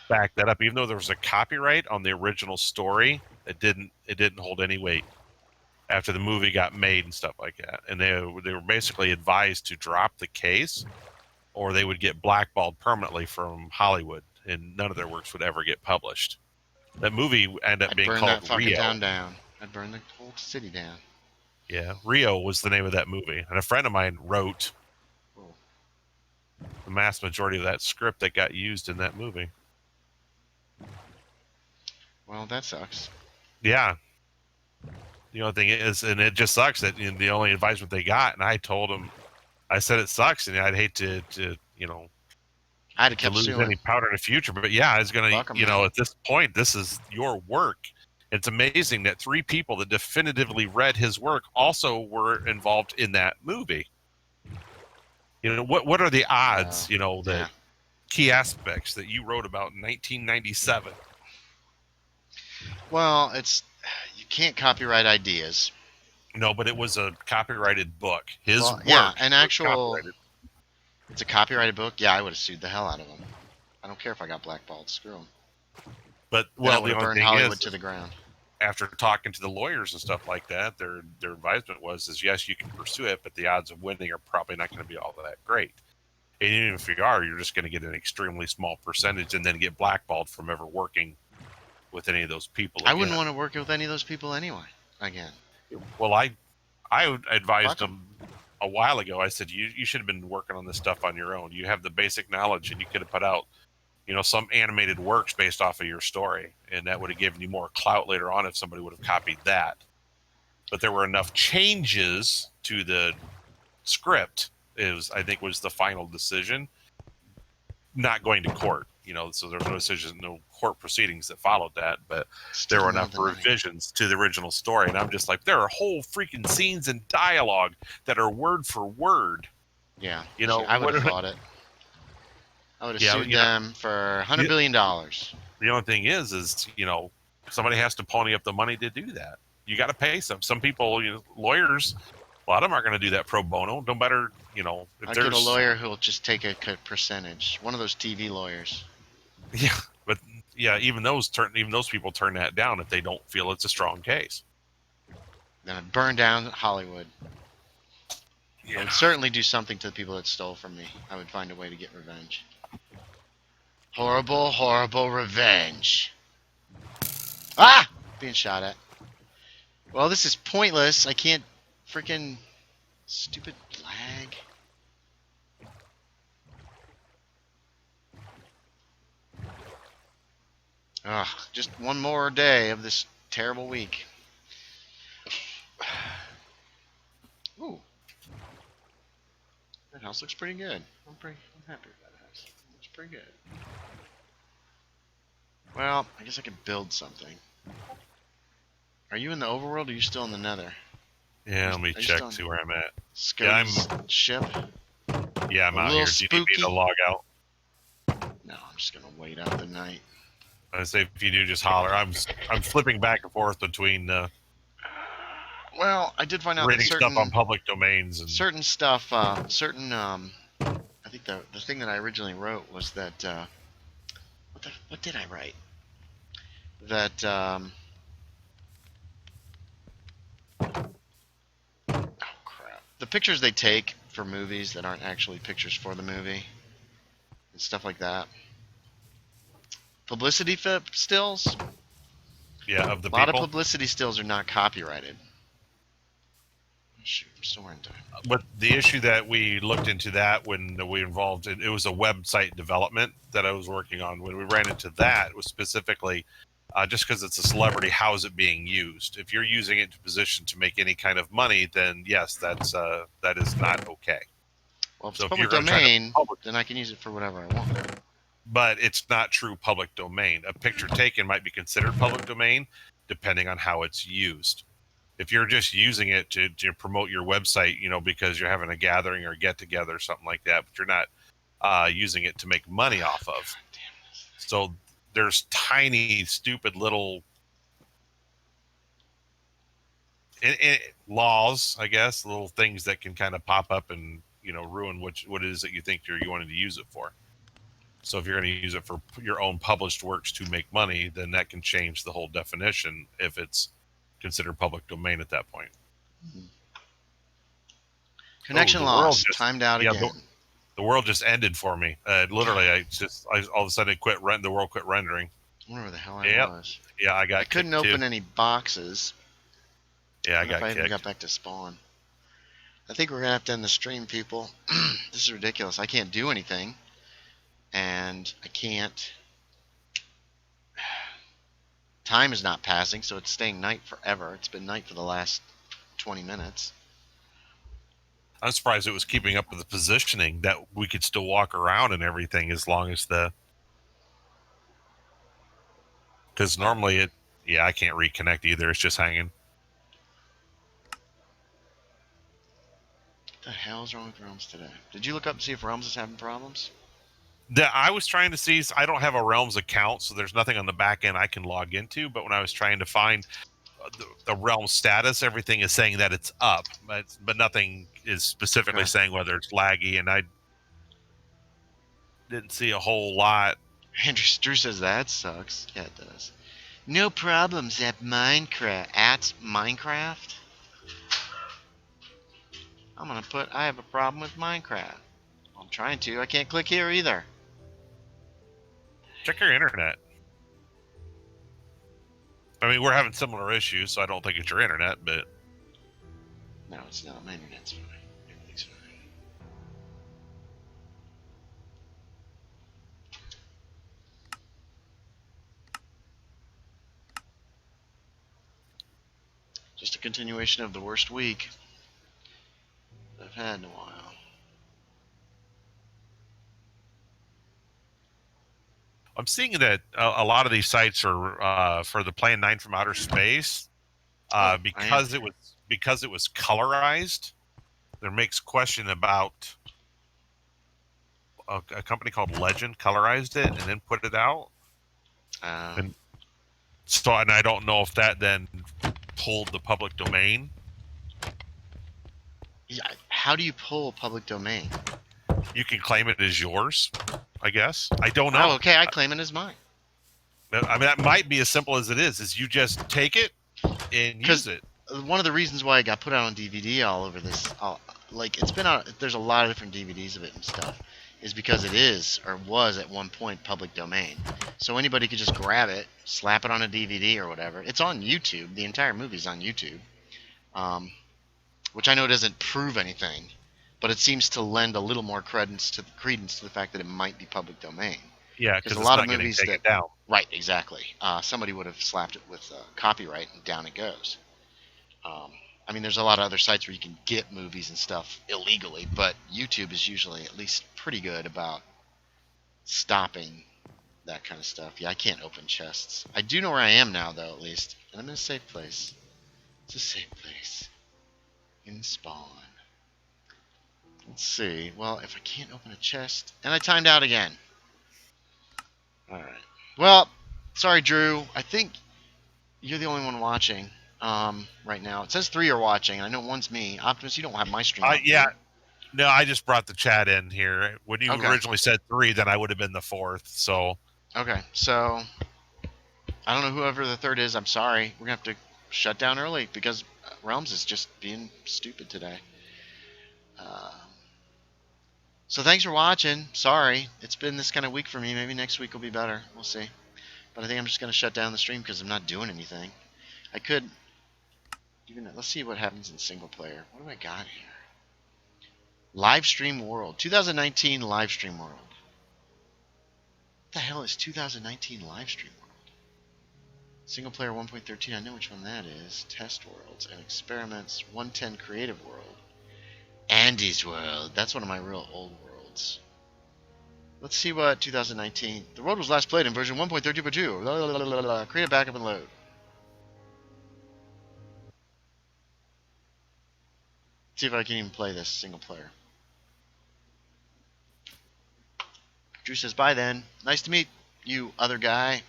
back that up. Even though there was a copyright on the original story, it didn't hold any weight after the movie got made and stuff like that. And they were basically advised to drop the case, or they would get blackballed permanently from Hollywood, and none of their works would ever get published. That movie ended up I'd being burn that called fucking Rio. town down. I'd burn the whole city down. Yeah, Rio was the name of that movie, and a friend of mine wrote Oh. the vast majority of that script that got used in that movie. Well, that sucks. Yeah. The only thing is, and it just sucks that the only advisement they got, and I told them, I said it sucks, and I'd hate to I'd have to kept lose suing. any powder in the future. But yeah, I was gonna, Fuck 'em, man. at this point, this is your work. It's amazing that 3 people that definitively read his work also were involved in that movie. What are the odds? The Yeah. key aspects that you wrote about in 1997. Well, you can't copyright ideas. No, but it was a copyrighted book. His Well, work yeah, was copyrighted. it's a copyrighted book. Yeah, I would have sued the hell out of them. I don't care if I got blackballed. Screw them. But Then I well, would the have only burned thing Hollywood is, to the ground. after talking to the lawyers and stuff like that, their advisement is yes, you can pursue it, but the odds of winning are probably not going to be all that great. And even if you are, you're just going to get an extremely small percentage and then get blackballed from ever working with any of those people again. I wouldn't want to work with any of those people anyway. Again. Well, I advised Fuck 'em. them a while ago. I said you should have been working on this stuff on your own. You have the basic knowledge, and you could have put out some animated works based off of your story, and that would have given you more clout later on if somebody would have copied that. But there were enough changes to the script, I think was the final decision, not going to court. So there's no decision, no court proceedings that followed that, but Still there were didn't want enough the money. revisions to the original story, and I'm just like, there are whole freaking scenes and dialogue that are word for word. Yeah. You See, know I would what? have fought it. I would have Yeah, sued them for $100 billion. the only thing is somebody has to pony up the money to do that. You got to pay some people. Lawyers, a lot of them aren't going to do that pro bono. No matter if I'd get a there's lawyer who will just take a percentage. One of those TV lawyers. yeah, but yeah, even those people turn that down if they don't feel it's a strong case. Then I'd burn down Hollywood. Yeah. I would certainly do something to the people that stole from me. I would find a way to get revenge. Horrible, horrible revenge. Ah! Being shot at. Well, this is pointless. I can't freaking... Stupid lag. Ugh, just one more day of this terrible week. Ooh. That house looks pretty good. I'm happy with that house. It looks pretty good. Well, I guess I could build something. Are you in the overworld or are you still in the nether? Yeah, let me check, see where I'm at. Scoti's ship? Yeah, I'm out here. Do you need me to log out? No, I'm just gonna wait out the night. I say if you do, just holler. I'm flipping back and forth between well, I did find out reading that certain stuff on public domains and certain stuff, I think the thing that I originally wrote was that what did I write? That oh crap. The pictures they take for movies that aren't actually pictures for the movie and stuff like that. Publicity stills? Yeah, of the A lot people. of publicity stills are not copyrighted. Shoot, I'm still wearing time. But the issue that we looked into that when we involved it was a website development that I was working on. When we ran into that, it was specifically just because it's a celebrity, how is it being used? If you're using it to position to make any kind of money, then yes, that is not okay. Well, if it's public domain, then I can use it for whatever I want. But it's not true public domain. A picture taken might be considered public domain, depending on how it's used. If you're just using it to promote your website, because you're having a gathering or get together or something like that, but you're not using it to make money off of. So there's tiny, stupid little laws, I guess, little things that can kind of pop up and ruin what it is that you think you wanted to use it for. So if you're going to use it for your own published works to make money, then that can change the whole definition if it's considered public domain at that point. Connection lost. Timed out again. The world just ended for me. Literally, I all of a sudden the world quit rendering. I wonder where the hell I was. Yeah, I couldn't open any boxes. Yeah, I got kicked. I even got back to spawn. I think we're gonna have to end the stream, people. This is ridiculous. I can't do anything, and I can't. Time is not passing, so it's staying night forever. It's been night for the last 20 minutes. I'm surprised it was keeping up with the positioning that we could still walk around and everything as long as because normally I can't reconnect either. It's just hanging. What the hell's wrong with Realms today? Did you look up and see if Realms is having problems? I was trying to see. I don't have a Realms account, so there's nothing on the back end I can log into. But when I was trying to find the Realms status, everything is saying that it's up, but nothing is specifically saying whether it's laggy. And I didn't see a whole lot. Drew says that sucks. Yeah, it does. No problems at Minecraft. At Minecraft? I'm gonna put, I have a problem with Minecraft. I'm trying to. I can't click here either. Check your internet. I mean, we're having similar issues, so I don't think it's your internet, but... No, it's not. My internet's fine. Everything's fine. Just a continuation of the worst week I've had in a while. I'm seeing that a lot of these sites are for the Plan 9 from Outer Space Oh, I am. because it was colorized. There makes question about a company called Legend colorized it and then put it out. Uh, And so, and I don't know if that then pulled the public domain. yeah, how do you pull public domain? You can claim it as yours, I guess. I don't Oh, know. okay, I claim it as mine. I mean, that might be as simple as it is you just take it and use Because it. one of the reasons why it got put out on DVD all over this, like it's been out. There's a lot of different DVDs of it and stuff. Is because it is or was at one point public domain, so anybody could just grab it, slap it on a DVD or whatever. It's on YouTube. The entire movie's on YouTube, um, which I know doesn't prove anything, but it seems to lend a little more credence to the fact that it might be public domain. Yeah, Because because a it's lot of not getting movies taken that, down. right, exactly. Somebody would have slapped it with copyright, and down it goes. Um, I mean, there's a lot of other sites where you can get movies and stuff illegally, but YouTube is usually at least pretty good about stopping that kind of stuff. Yeah, I can't open chests. I do know where I am now, though, at least. And I'm in a safe place. It's a safe place. In spawn. Let's see. Well, if I can't open a chest... And I timed out again. Alright. Well, sorry, Drew. I think you're the only one watching right now. It says 3 are watching. I know one's me. Optimus, you don't have my stream up, do Yeah, you? no, I just brought the chat in here. When you Okay. originally said 3, then I would have been the 4th. So Okay, so I don't know whoever the third is. I'm sorry. We're going to have to shut down early because Realms is just being stupid today. Uh, so thanks for watching. Sorry. It's been this kind of week for me. Maybe next week will be better. We'll see. But I think I'm just going to shut down the stream because I'm not doing anything. I could even... Let's see what happens in single player. What do I got here? Livestream World. 2019 Livestream World. What the hell is 2019 Livestream World? Single player 1.13, I know which one that is. Test Worlds and Experiments 110 Creative World. Andy's World. That's one of my real old worlds. Let's see what 2019. The world was last played in version 1.32.2. Create a backup and load. See if I can even play this single player. Drew says, bye then. Nice to meet you, other guy.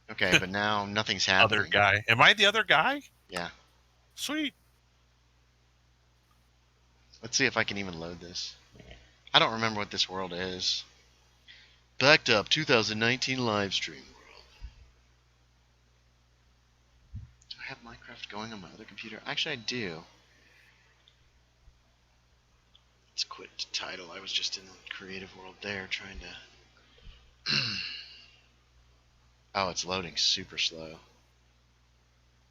Okay, but now nothing's happening. other guy. Am I the other guy? Yeah. Sweet. Let's see if I can even load this. I don't remember what this world is. Backed up 2019 live stream world. Do I have Minecraft going on my other computer? Actually, I do. Let's quit title. I was just in the creative world there trying to... Oh, it's loading super slow.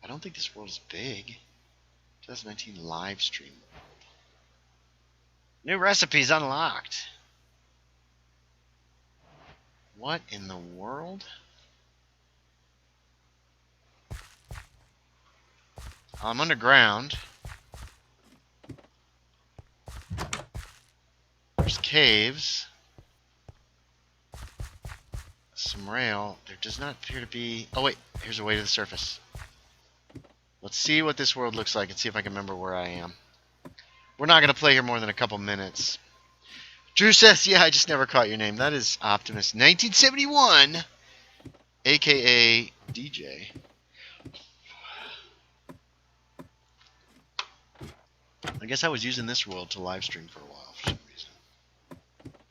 I don't think this world is big. 2019 live stream. New recipes unlocked. What in the world? I'm underground. There's caves. Some rail. There does not appear to be... Oh wait, here's a way to the surface. Let's see what this world looks like and see if I can remember where I am. We're not going to play here more than a couple minutes. Drew says, yeah, I just never caught your name. That is Optimus 1971, a.k.a. DJ. I guess I was using this world to live stream for a while for some reason.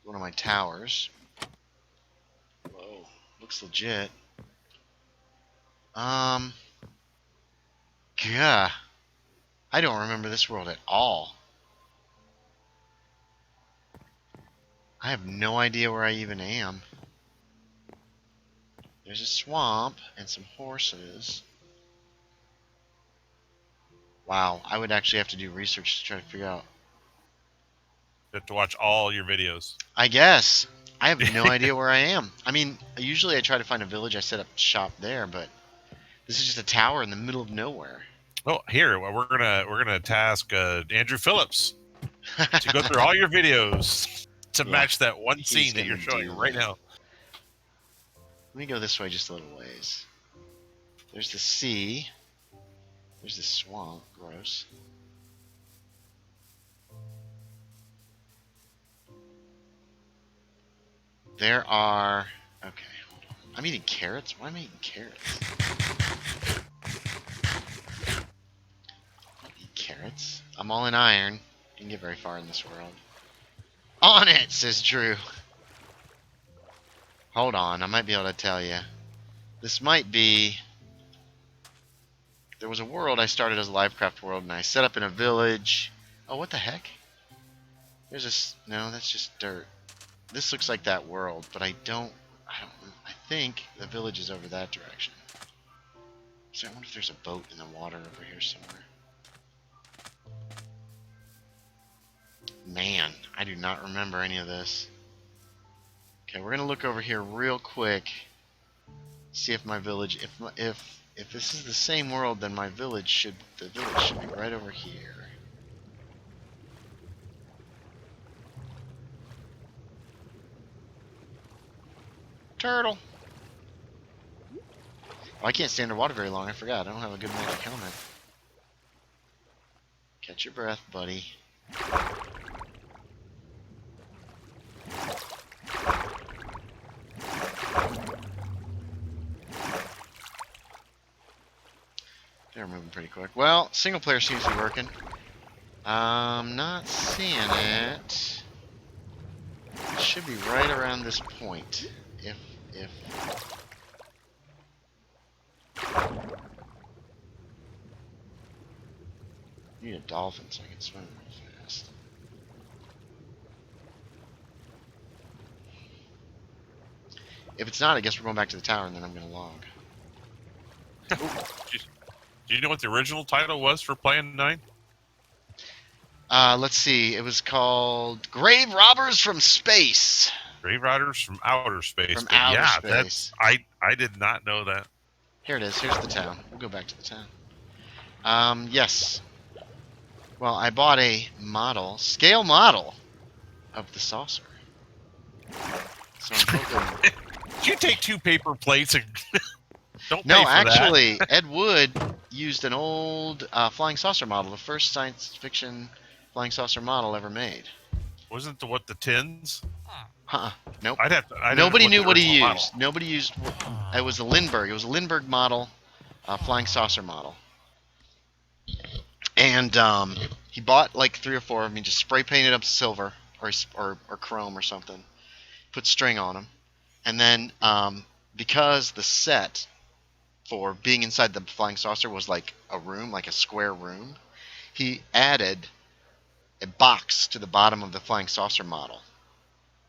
One of my towers. Whoa, looks legit. Yeah. I don't remember this world at all. I have no idea where I even am. There's a swamp and some horses. Wow, I would actually have to do research to try to figure out. You have to watch all your videos. I guess. I have no idea where I am. I mean, usually I try to find a village, I set up shop there, but this is just a tower in the middle of nowhere. Oh, here we're gonna task Andrew Phillips to go through all your videos to match that one scene that you're showing right now. Let me go this way just a little ways. There's the sea. There's the swamp. Gross. There are... Okay, hold on. I'm eating carrots? Why am I eating carrots? I don't eat carrots. I'm all in iron. Didn't get very far in this world. On it, says Drew. Hold on, I might be able to tell you. This might be... There was a world I started as a Livecraft world, and I set up in a village. Oh, what the heck? There's a... No, that's just dirt. This looks like that world, but I think the village is over that direction. So I wonder if there's a boat in the water over here somewhere. Man, I do not remember any of this. Okay, we're gonna look over here real quick. See if my village, if this is the same world, then the village should be right over here. Turtle. Oh, I can't stay underwater very long. I forgot. I don't have a good magic helmet. Catch your breath, buddy. They're moving pretty quick. Well, single player seems to be working. Not seeing it. It should be right around this point. If I need a dolphin so I can swim real fast. If it's not, I guess we're going back to the tower and then I'm gonna log. Do you know what the original title was for Plan 9? Let's see. It was called Grave Robbers from Space. Grave Riders from Outer Space. From outer space. I did not know that. Here it is. Here's the town. We'll go back to the town. Yes. Well, I bought a scale model of the saucer. So I'm hoping... Did you take 2 paper plates and don't pay No, for actually, that? Ed Wood used an old flying saucer model, the first science fiction flying saucer model ever made. Wasn't the tins? Nope. Nobody knew what he used. Nobody used. It was a Lindbergh. It was a Lindbergh model, flying saucer model. And he bought like 3 or 4 of them. He just spray painted them silver or chrome or something. Put string on them, and then because the set for being inside the flying saucer was like a room, like a square room, he added a box to the bottom of the flying saucer model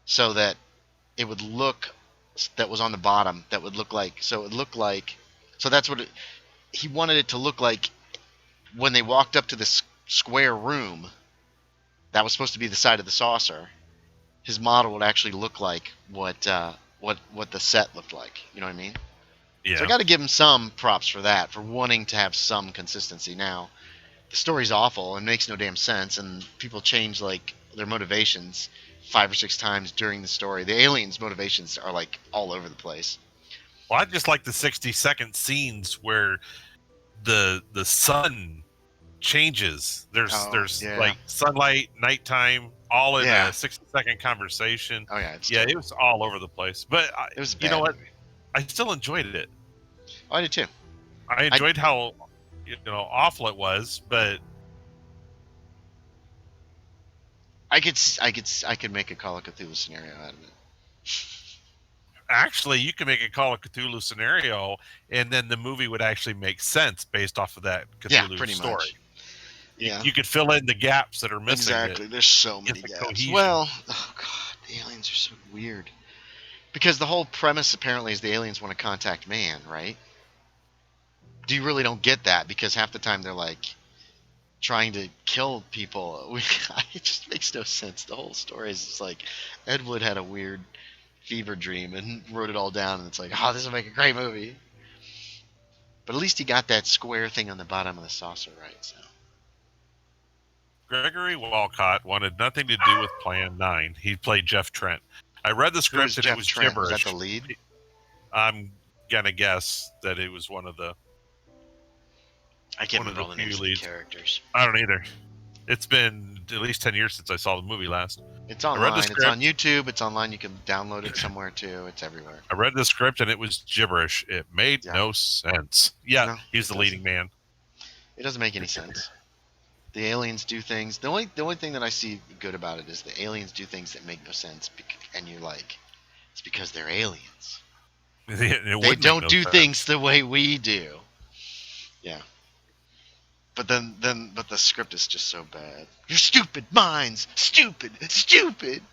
so that it would look, that was on the bottom, that would look like, so that's what he wanted it to look like when they walked up to this square room that was supposed to be the side of the saucer. His model would actually look like what the set looked like. You know what I mean? Yeah. So I got to give him some props for that, for wanting to have some consistency. Now, the story's awful and makes no damn sense, and people change like their motivations 5 or 6 times during the story. The aliens' motivations are like all over the place. Well, I just like the 60-second scenes where the sun changes. There's like sunlight, nighttime, all in a 60-second conversation. Oh yeah, it was all over the place. But it was bad. You know what? I still enjoyed it. Oh, I did too. I enjoyed how awful it was, but I could make a Call of Cthulhu scenario out of it. Actually, you can make a Call of Cthulhu scenario, and then the movie would actually make sense based off of that Cthulhu story. Much. Yeah, you could fill in the gaps that are missing. Exactly. There's so many gaps. Cohesion. Well, oh god, the aliens are so weird. Because the whole premise apparently is the aliens want to contact man, right? You really don't get that because half the time they're like trying to kill people. It just makes no sense. The whole story is just like Ed Wood had a weird fever dream and wrote it all down, and it's like, oh, this will make a great movie. But at least he got that square thing on the bottom of the saucer right. So Gregory Walcott wanted nothing to do with Plan 9. He played Jeff Trent. I read the script and it was Trent? gibberish. Was that the lead? I'm gonna guess that it was one of the I can't remember all the few names of the leads. characters. I don't either. It's been at least 10 years since I saw the movie last. It's I read the online. It's on script. YouTube. It's online. You can download it somewhere too. It's everywhere. I read the script and it was gibberish. It made Yeah. no sense. Yeah, No, he's it the doesn't. leading man. It doesn't make any sense. The aliens do things. The only thing that I see good about it is the aliens do things that make no sense, and you're like, it's because they're aliens. It They would make don't no do sense. things the way we do. Yeah. But but the script is just so bad. Your stupid minds, stupid, stupid.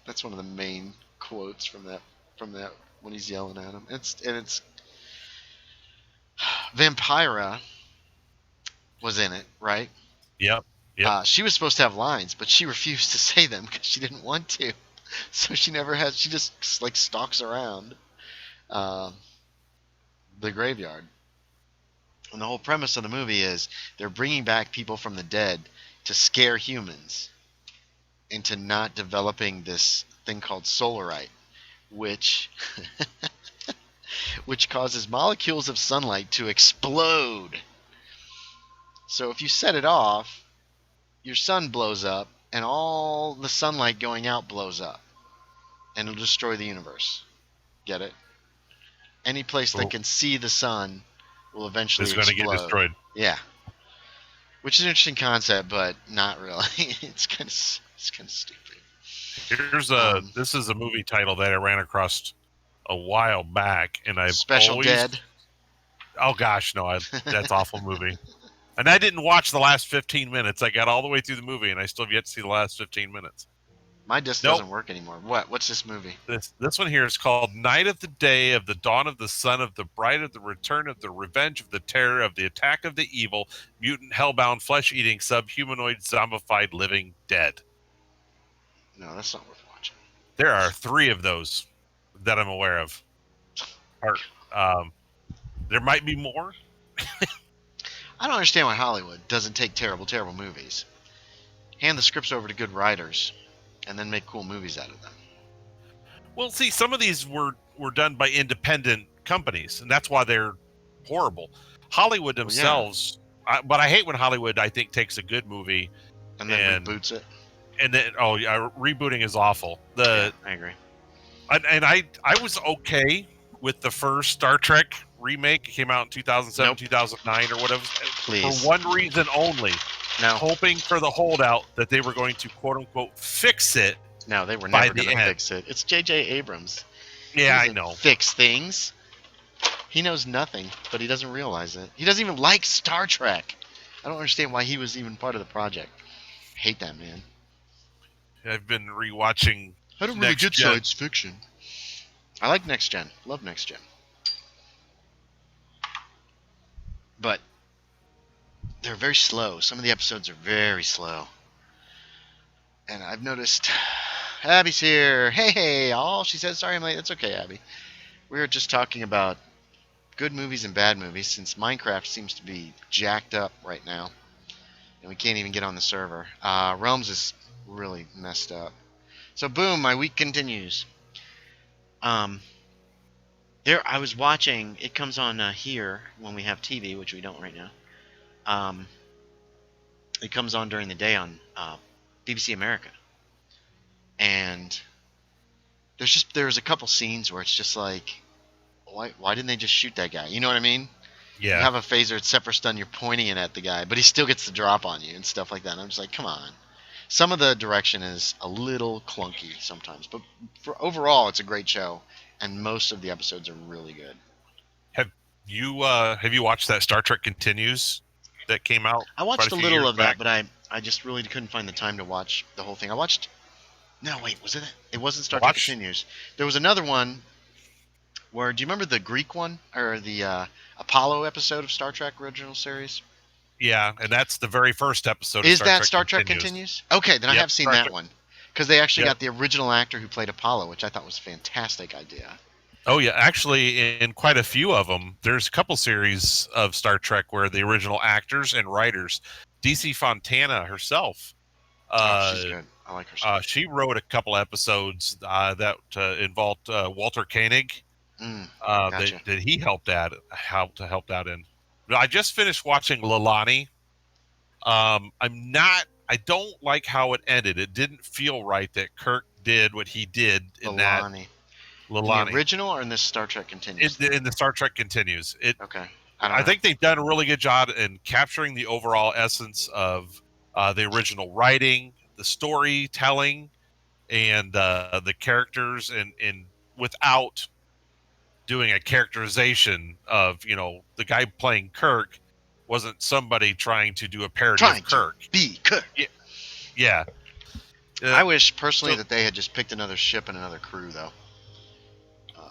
That's one of the main quotes from that when he's yelling at him. It's Vampira was in it, right? Yep. Yep. She was supposed to have lines, but she refused to say them because she didn't want to. So she never has. She just like stalks around uh, the graveyard. And the whole premise of the movie is they're bringing back people from the dead to scare humans into not developing this thing called solarite, which which causes molecules of sunlight to explode. So if you set it off, your sun blows up, and all the sunlight going out blows up, and it'll destroy the universe. Get it? Any place that Well, can see the sun will eventually it's going to get explode. destroyed. Yeah, which is an interesting concept, but not really. It's kind of stupid. This is a movie title that I ran across a while back, and I've Special always. Dead. Oh gosh, no, that's awful movie. And I didn't watch the last 15 minutes. I got all the way through the movie, and I still have yet to see the last 15 minutes. My disc Nope. doesn't work anymore. What? What's this movie? This one here is called Night of the Day, of the Dawn of the Sun, of the Bright, of the Return, of the Revenge, of the Terror, of the Attack of the Evil, Mutant, Hellbound, Flesh-Eating, Subhumanoid, Zombified, Living, Dead. No, that's not worth watching. There are 3 of those that I'm aware of. There might be more. I don't understand why Hollywood doesn't take terrible, terrible movies, hand the scripts over to good writers, and then make cool movies out of them. Well, see, some of these were done by independent companies, and that's why they're horrible. Hollywood themselves, but I hate when Hollywood, I think, takes a good movie and then reboots it. And then, rebooting is awful. I agree. And I was okay with the first Star Trek remake. It came out in 2007, 2009, or whatever. Please. For one reason only. No. Hoping for the holdout that they were going to, quote unquote, fix it. No, they were never going to fix it. It's J.J. Abrams. Yeah, I know. Fix things. He knows nothing, but he doesn't realize it. He doesn't even like Star Trek. I don't understand why he was even part of the project. I hate that man. I've been rewatching. I don't really get science fiction. I like Next Gen. Love Next Gen. But they're very slow. Some of the episodes are very slow. And I've noticed Abby's here. Hey, all she says, sorry I'm late. That's okay, Abby. We were just talking about good movies and bad movies since Minecraft seems to be jacked up right now. And we can't even get on the server. Realms is really messed up. So boom, my week continues. I was watching, it comes on here when we have TV, which we don't right now. It comes on during the day on BBC America. And there's a couple scenes where it's just like, why didn't they just shoot that guy? You know what I mean? Yeah. You have a phaser, it's set for stun, you're pointing it at the guy, but he still gets the drop on you and stuff like that. And I'm just like, come on. Some of the direction is a little clunky sometimes, but overall, it's a great show, and most of the episodes are really good. Have you watched that Star Trek Continues that came out? I watched a little of that, but I just really couldn't find the time to watch the whole thing. I watched. No, wait, was it? It wasn't Star Trek Continues. There was another one. Where do you remember the Greek one or the Apollo episode of Star Trek original series? Yeah, and that's the very first episode. Is that Star Trek Continues? Okay, then I have seen that one because they actually got the original actor who played Apollo, which I thought was a fantastic idea. Oh yeah, actually, in quite a few of them, there's a couple series of Star Trek where the original actors and writers, DC Fontana herself, she's good. I like her. She wrote a couple episodes that involved Walter Koenig. Gotcha. that he helped out in. But I just finished watching Lalani. I don't like how it ended. It didn't feel right that Kirk did what he did in that Lalani. In the Lalani. original or in this Star Trek Continues thing? In the Star Trek Continues. Okay. I don't I know. think they've done a really good job in capturing the overall essence of the original writing, the storytelling, and the characters, and without doing a characterization of the guy playing Kirk wasn't somebody trying to do a parody of Trying to Kirk. be Kirk. Yeah, yeah. I wish personally So that they had just picked another ship and another crew, though.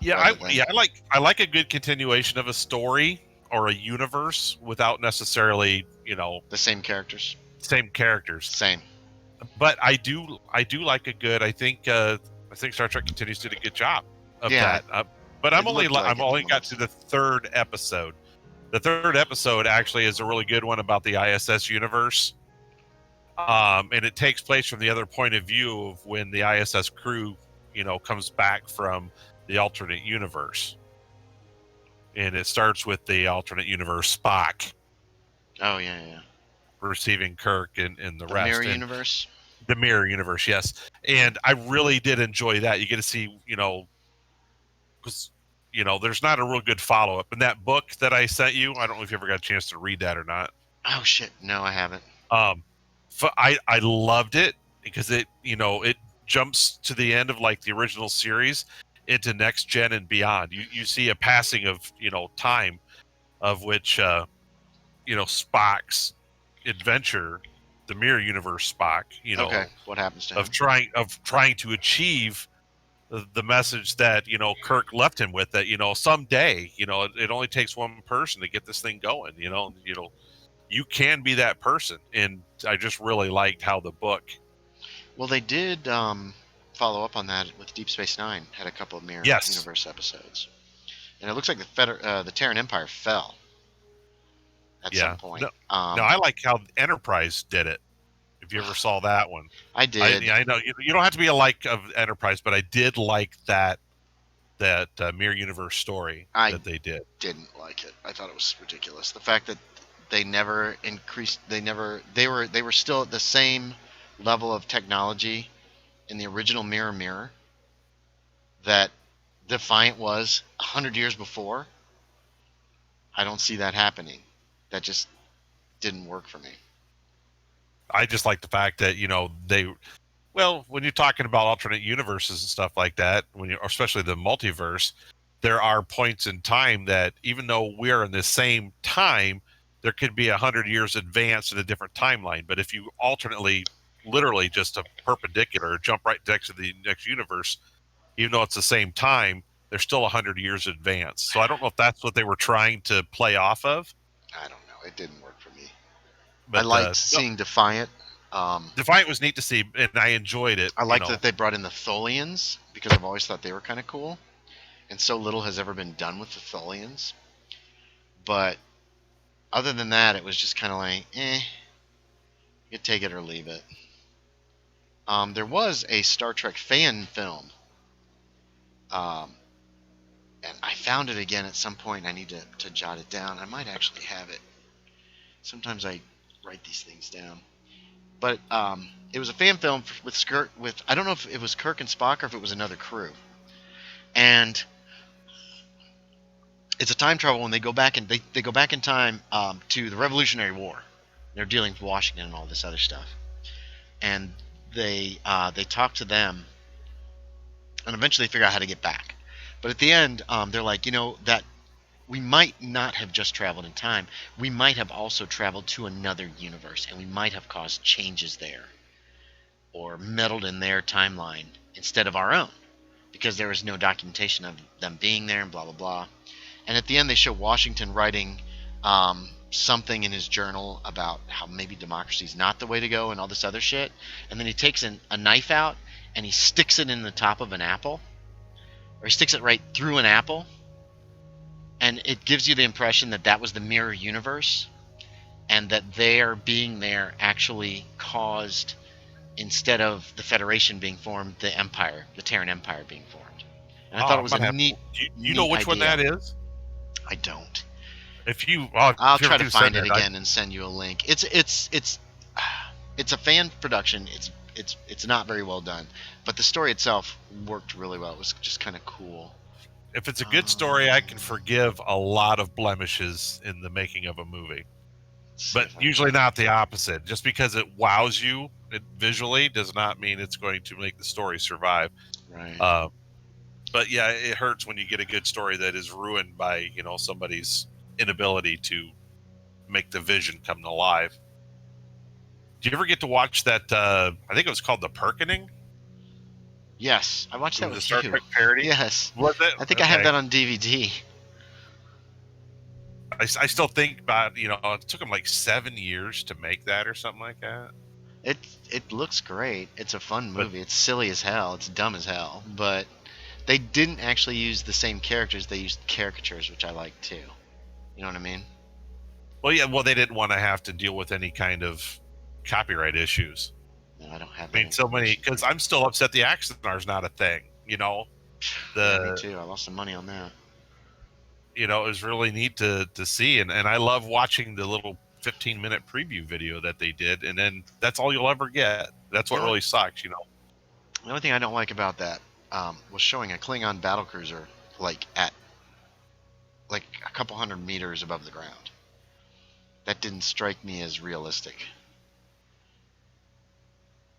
yeah, Rather than I like a good continuation of a story or a universe without necessarily the same characters. same characters. Same. But I do like a good. I think Star Trek Continues did a good job of Yeah, that. But it looked like I'm it only the got most. to the third episode. The third episode actually is a really good one about the ISS universe. And it takes place from the other point of view of when the ISS crew, comes back from the alternate universe. And it starts with the alternate universe Spock Oh yeah. receiving Kirk and the The rest. mirror And universe. the mirror universe, yes. And I really did enjoy that. You get to see, because there's not a real good follow up in that book that I sent you. I don't know if you ever got a chance to read that or not. Oh shit, no, I haven't. Um, I loved it because it jumps to the end of like the original series into next gen and beyond. You see a passing of time, of which Spock's adventure, the mirror universe Spock, Okay, what happens to him? of trying to achieve the message that Kirk left him with, that someday it only takes one person to get this thing going. You can be that person, and I just really liked how the book. Well, they did follow up on that with Deep Space Nine. Had a couple of mirror Yes, universe episodes, and it looks like the Terran Empire fell at some yeah. point. No, I like how Enterprise did it. If you ever saw that one, I did. I know you don't have to be a like of Enterprise, but I did like that mirror universe story I that they did. didn't like it. I thought it was ridiculous. The fact that they never increased, they were still at the same level of technology in the original Mirror that Defiant was 100 years before. I don't see that happening. That just didn't work for me. I just like the fact that well, when you're talking about alternate universes and stuff like that, especially the multiverse, there are points in time that even though we're in the same time, there could be 100 years advanced in a different timeline. But if you alternately, literally just a perpendicular, jump right next to the next universe, even though it's the same time, they're still 100 years advanced. So I don't know if that's what they were trying to play off of. I don't know. It didn't work for me. I But liked no, seeing Defiant. Defiant was neat to see, and I enjoyed it. I liked that they brought in the Tholians because I've always thought they were kind of cool, and so little has ever been done with the Tholians. But other than that, it was just kind of like, you take it or leave it. There was a Star Trek fan film, um, and I found it again at some point. I need to jot it down. I might actually have it. Sometimes I write these things down. But it was a fan film with I don't know if it was Kirk and Spock or if it was another crew. And it's a time travel when they go back and they go back in time to the Revolutionary War. They're dealing with Washington and all this other stuff. And they talk to them, and eventually they figure out how to get back. But at the end, they're like, that we might not have just traveled in time. We might have also traveled to another universe, and we might have caused changes there, or meddled in their timeline instead of our own, because there was no documentation of them being there, and blah blah blah. And at the end, they show Washington writing something in his journal about how maybe democracy is not the way to go and all this other shit. And then he takes a knife out and he sticks it in the top of an apple, or he sticks it right through an apple. And it gives you the impression that that was the mirror universe, and that their being there actually caused, instead of the Federation being formed, the Empire, the Terran Empire being formed. and I thought it was a Do you know neat which one idea. that is? I don't. If you I'll if you try ever to do send find it it, again and send you a link. It's a fan production. It's not very well done, but the story itself worked really well. It was just kind of cool. if it's a good story, I can forgive a lot of blemishes in the making of a movie. Let's see But if I can usually find not it. the opposite. Just because it wows you visually does not mean it's going to make the story survive. Right. Uh, but yeah, it hurts when you get a good story that is ruined by somebody's inability to make the vision come alive. Do you ever get to watch that? I think it was called The Perkening. Yes, I watched It that was a with Star you. Trek parody. Yes, Was it? I think I have Okay. that on DVD. I still think about it took them like 7 years to make that or something like that. It it looks great. It's a fun But movie. It's silly as hell. It's dumb as hell. But they didn't actually use the same characters. They used caricatures, which I like too. You know what I mean? well, they didn't want to have to deal with any kind of copyright issues. No, I don't have I that mean, so many information because here. I'm still upset the Axonar's not a thing. Yeah, me The too. I lost some money on that. it was really neat to see, and I love watching the little 15-minute preview video that they did, and then that's all you'll ever get. That's You what know what? really sucks. The only thing I don't like about that was showing a Klingon battlecruiser like at like a couple hundred meters above the ground. That didn't strike me as realistic.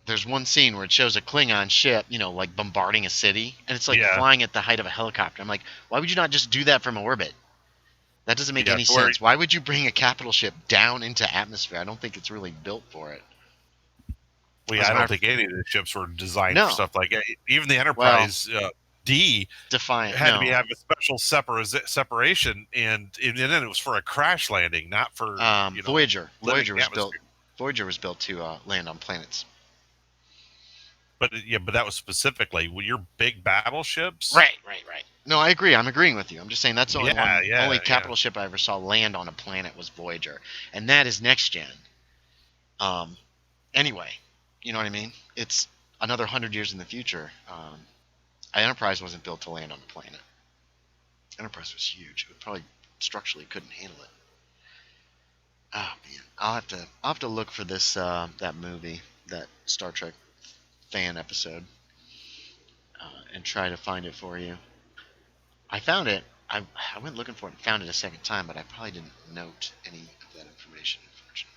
There's one scene where it shows a Klingon ship, like bombarding a city, and it's like Yeah, flying at the height of a helicopter. I'm like, why would you not just do that from orbit? That doesn't make yeah. any To where sense. Why would you bring a capital ship down into atmosphere? I don't think it's really built for it. Well, As yeah, a I matter don't of, think any of the ships were designed for no, stuff like that. Even the well, Enterprise D Defiant, had to no. have a special separation, and then it was for a crash landing, not for Voyager, living the atmosphere. Voyager was built to land on planets. But yeah, but that was specifically with your big battleships. Right, right, right. No, I agree. I'm agreeing with you. I'm just saying that's the Yeah, only yeah, yeah. capital ship I ever saw land on a planet was Voyager, and that is next gen. Um, anyway, you know what I mean? It's another 100 years in the future. Enterprise wasn't built to land on a planet. Enterprise was huge. It probably structurally couldn't handle it. Oh man, I'll have to look for this that movie, that Star Trek fan episode, and try to find it for you. I found it. I went looking for it and found it a second time, but I probably didn't note any of that information, unfortunately.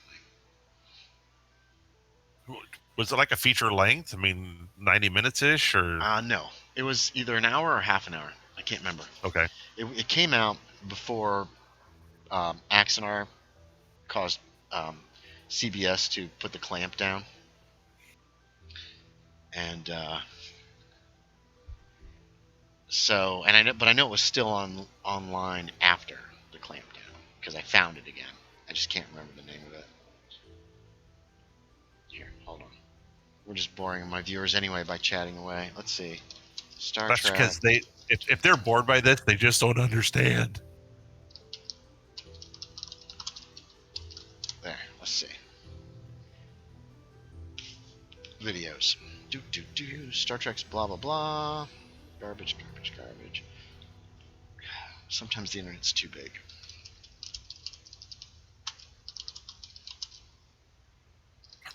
Was it like a feature length? I mean, 90 minutes ish, or No, it was either an hour or half an hour. I can't remember. okay. It came out before Axonar caused CBS to put the clamp down, and but I know it was still online after the clamp down because I found it again. I just can't remember the name of it. Here, hold on. We're just boring my viewers anyway by chatting away. Let's see. Star That's Trek. because if they're bored by this, they just don't understand. There. Let's see. Videos. Star Trek's blah blah blah. Garbage, garbage, garbage. Sometimes the internet's too big.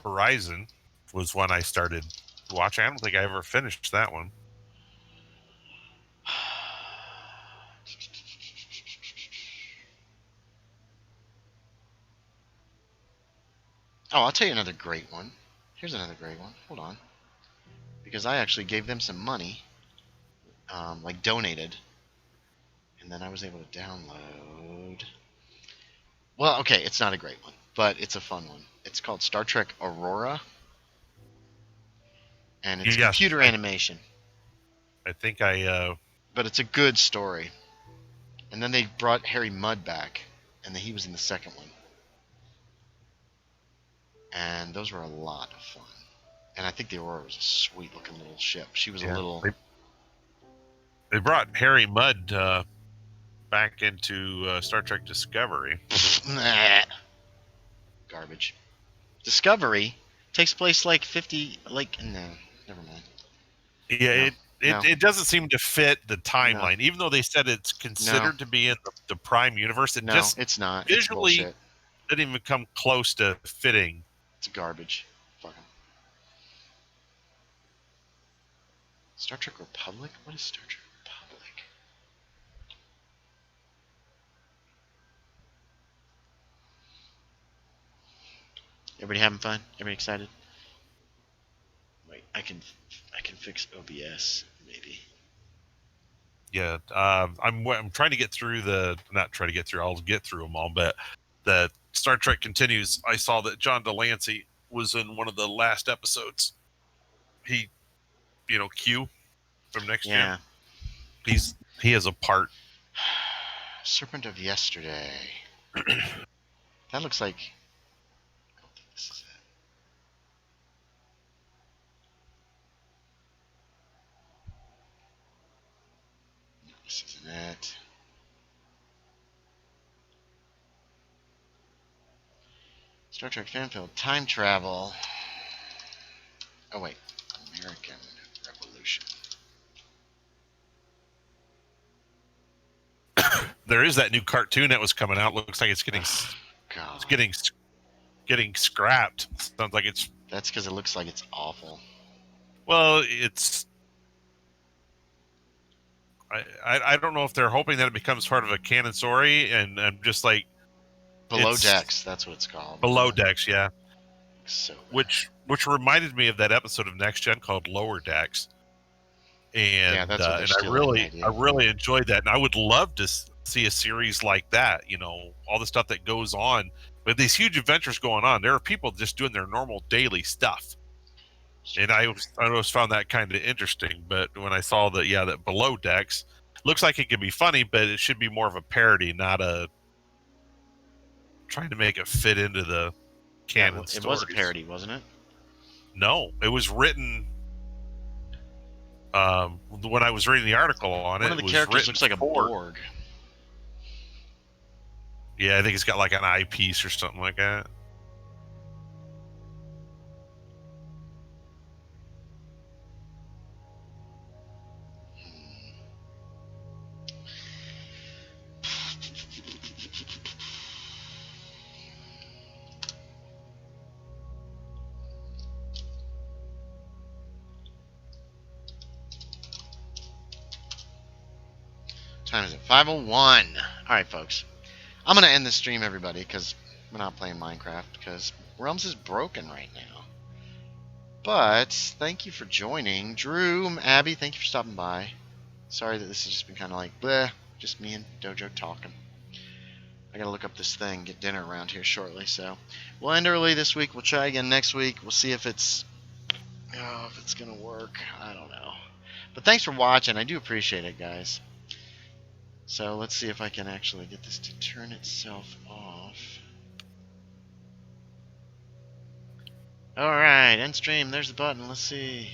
Horizon was one I started watching. I don't think I ever finished that one. Oh, I'll tell you another great one. Here's another great one. Hold on. Because I actually gave them some money, like donated, and then I was able to download. Well, okay, it's not a great one, but it's a fun one. It's called Star Trek Aurora, and it's Yes, computer animation, I think I but it's a good story. And then they brought Harry Mudd back, and he was in the second one. And those were a lot of fun. And I think the Aurora was a sweet looking little ship. She was a little. They brought Harry Mudd back into Star Trek Discovery. Nah, garbage. Discovery takes place like 50. No, never mind. Yeah, No. It doesn't seem to fit the timeline, No. even though they said it's considered to be in the Prime universe. It No, just it's not. It's visually bullshit. didn't even come close to fitting. It's garbage. Fuck 'em. Star Trek Republic? What is Star Trek Republic? Everybody having fun? Everybody excited? Wait, I can fix OBS maybe. Yeah, I'm trying to get through not try to get through. I'll get through them all, but the Star Trek Continues. I saw that John Delancey was in one of the last episodes. He, Q from Next Gen. He has a part. Serpent of Yesterday. That looks like. I don't think this is it. No, this isn't it. Star Trek Fanfield. Time travel. Oh wait. American Revolution. There is that new cartoon that was coming out. Looks like it's getting God. it's getting scrapped. Sounds like it's. That's because it looks like it's awful. Well, it's. I don't know if they're hoping that it becomes part of a canon story, and I'm just like. Below Decks, that's what it's called. Below Decks, yeah. So bad. Which reminded me of that episode of Next Gen called Lower Decks. And yeah, that's what and I really enjoyed that, and I would love to see a series like that. All the stuff that goes on, but these huge adventures going on. There are people just doing their normal daily stuff, and I always found that kind of interesting. But when I saw that Below Decks looks like it could be funny, but it should be more of a parody, not a trying to make it fit into the canon stories. It was a parody, wasn't it? No, it was written. When I was reading the article on it, one of the characters looks like a Borg. Yeah, I think it's got like an eyepiece or something like that. Time is it? 5:01. All right, folks. I'm gonna end this stream, everybody, because we're not playing Minecraft because Realms is broken right now. But thank you for joining, Drew, Abby. Thank you for stopping by. Sorry that this has just been kind of like bleh, just me and Dojo talking. I gotta look up this thing, get dinner around here shortly. So we'll end early this week. We'll try again next week. We'll see if it's gonna work. I don't know. But thanks for watching. I do appreciate it, guys. So let's see if I can actually get this to turn itself off. Alright, end stream. There's the button. Let's see.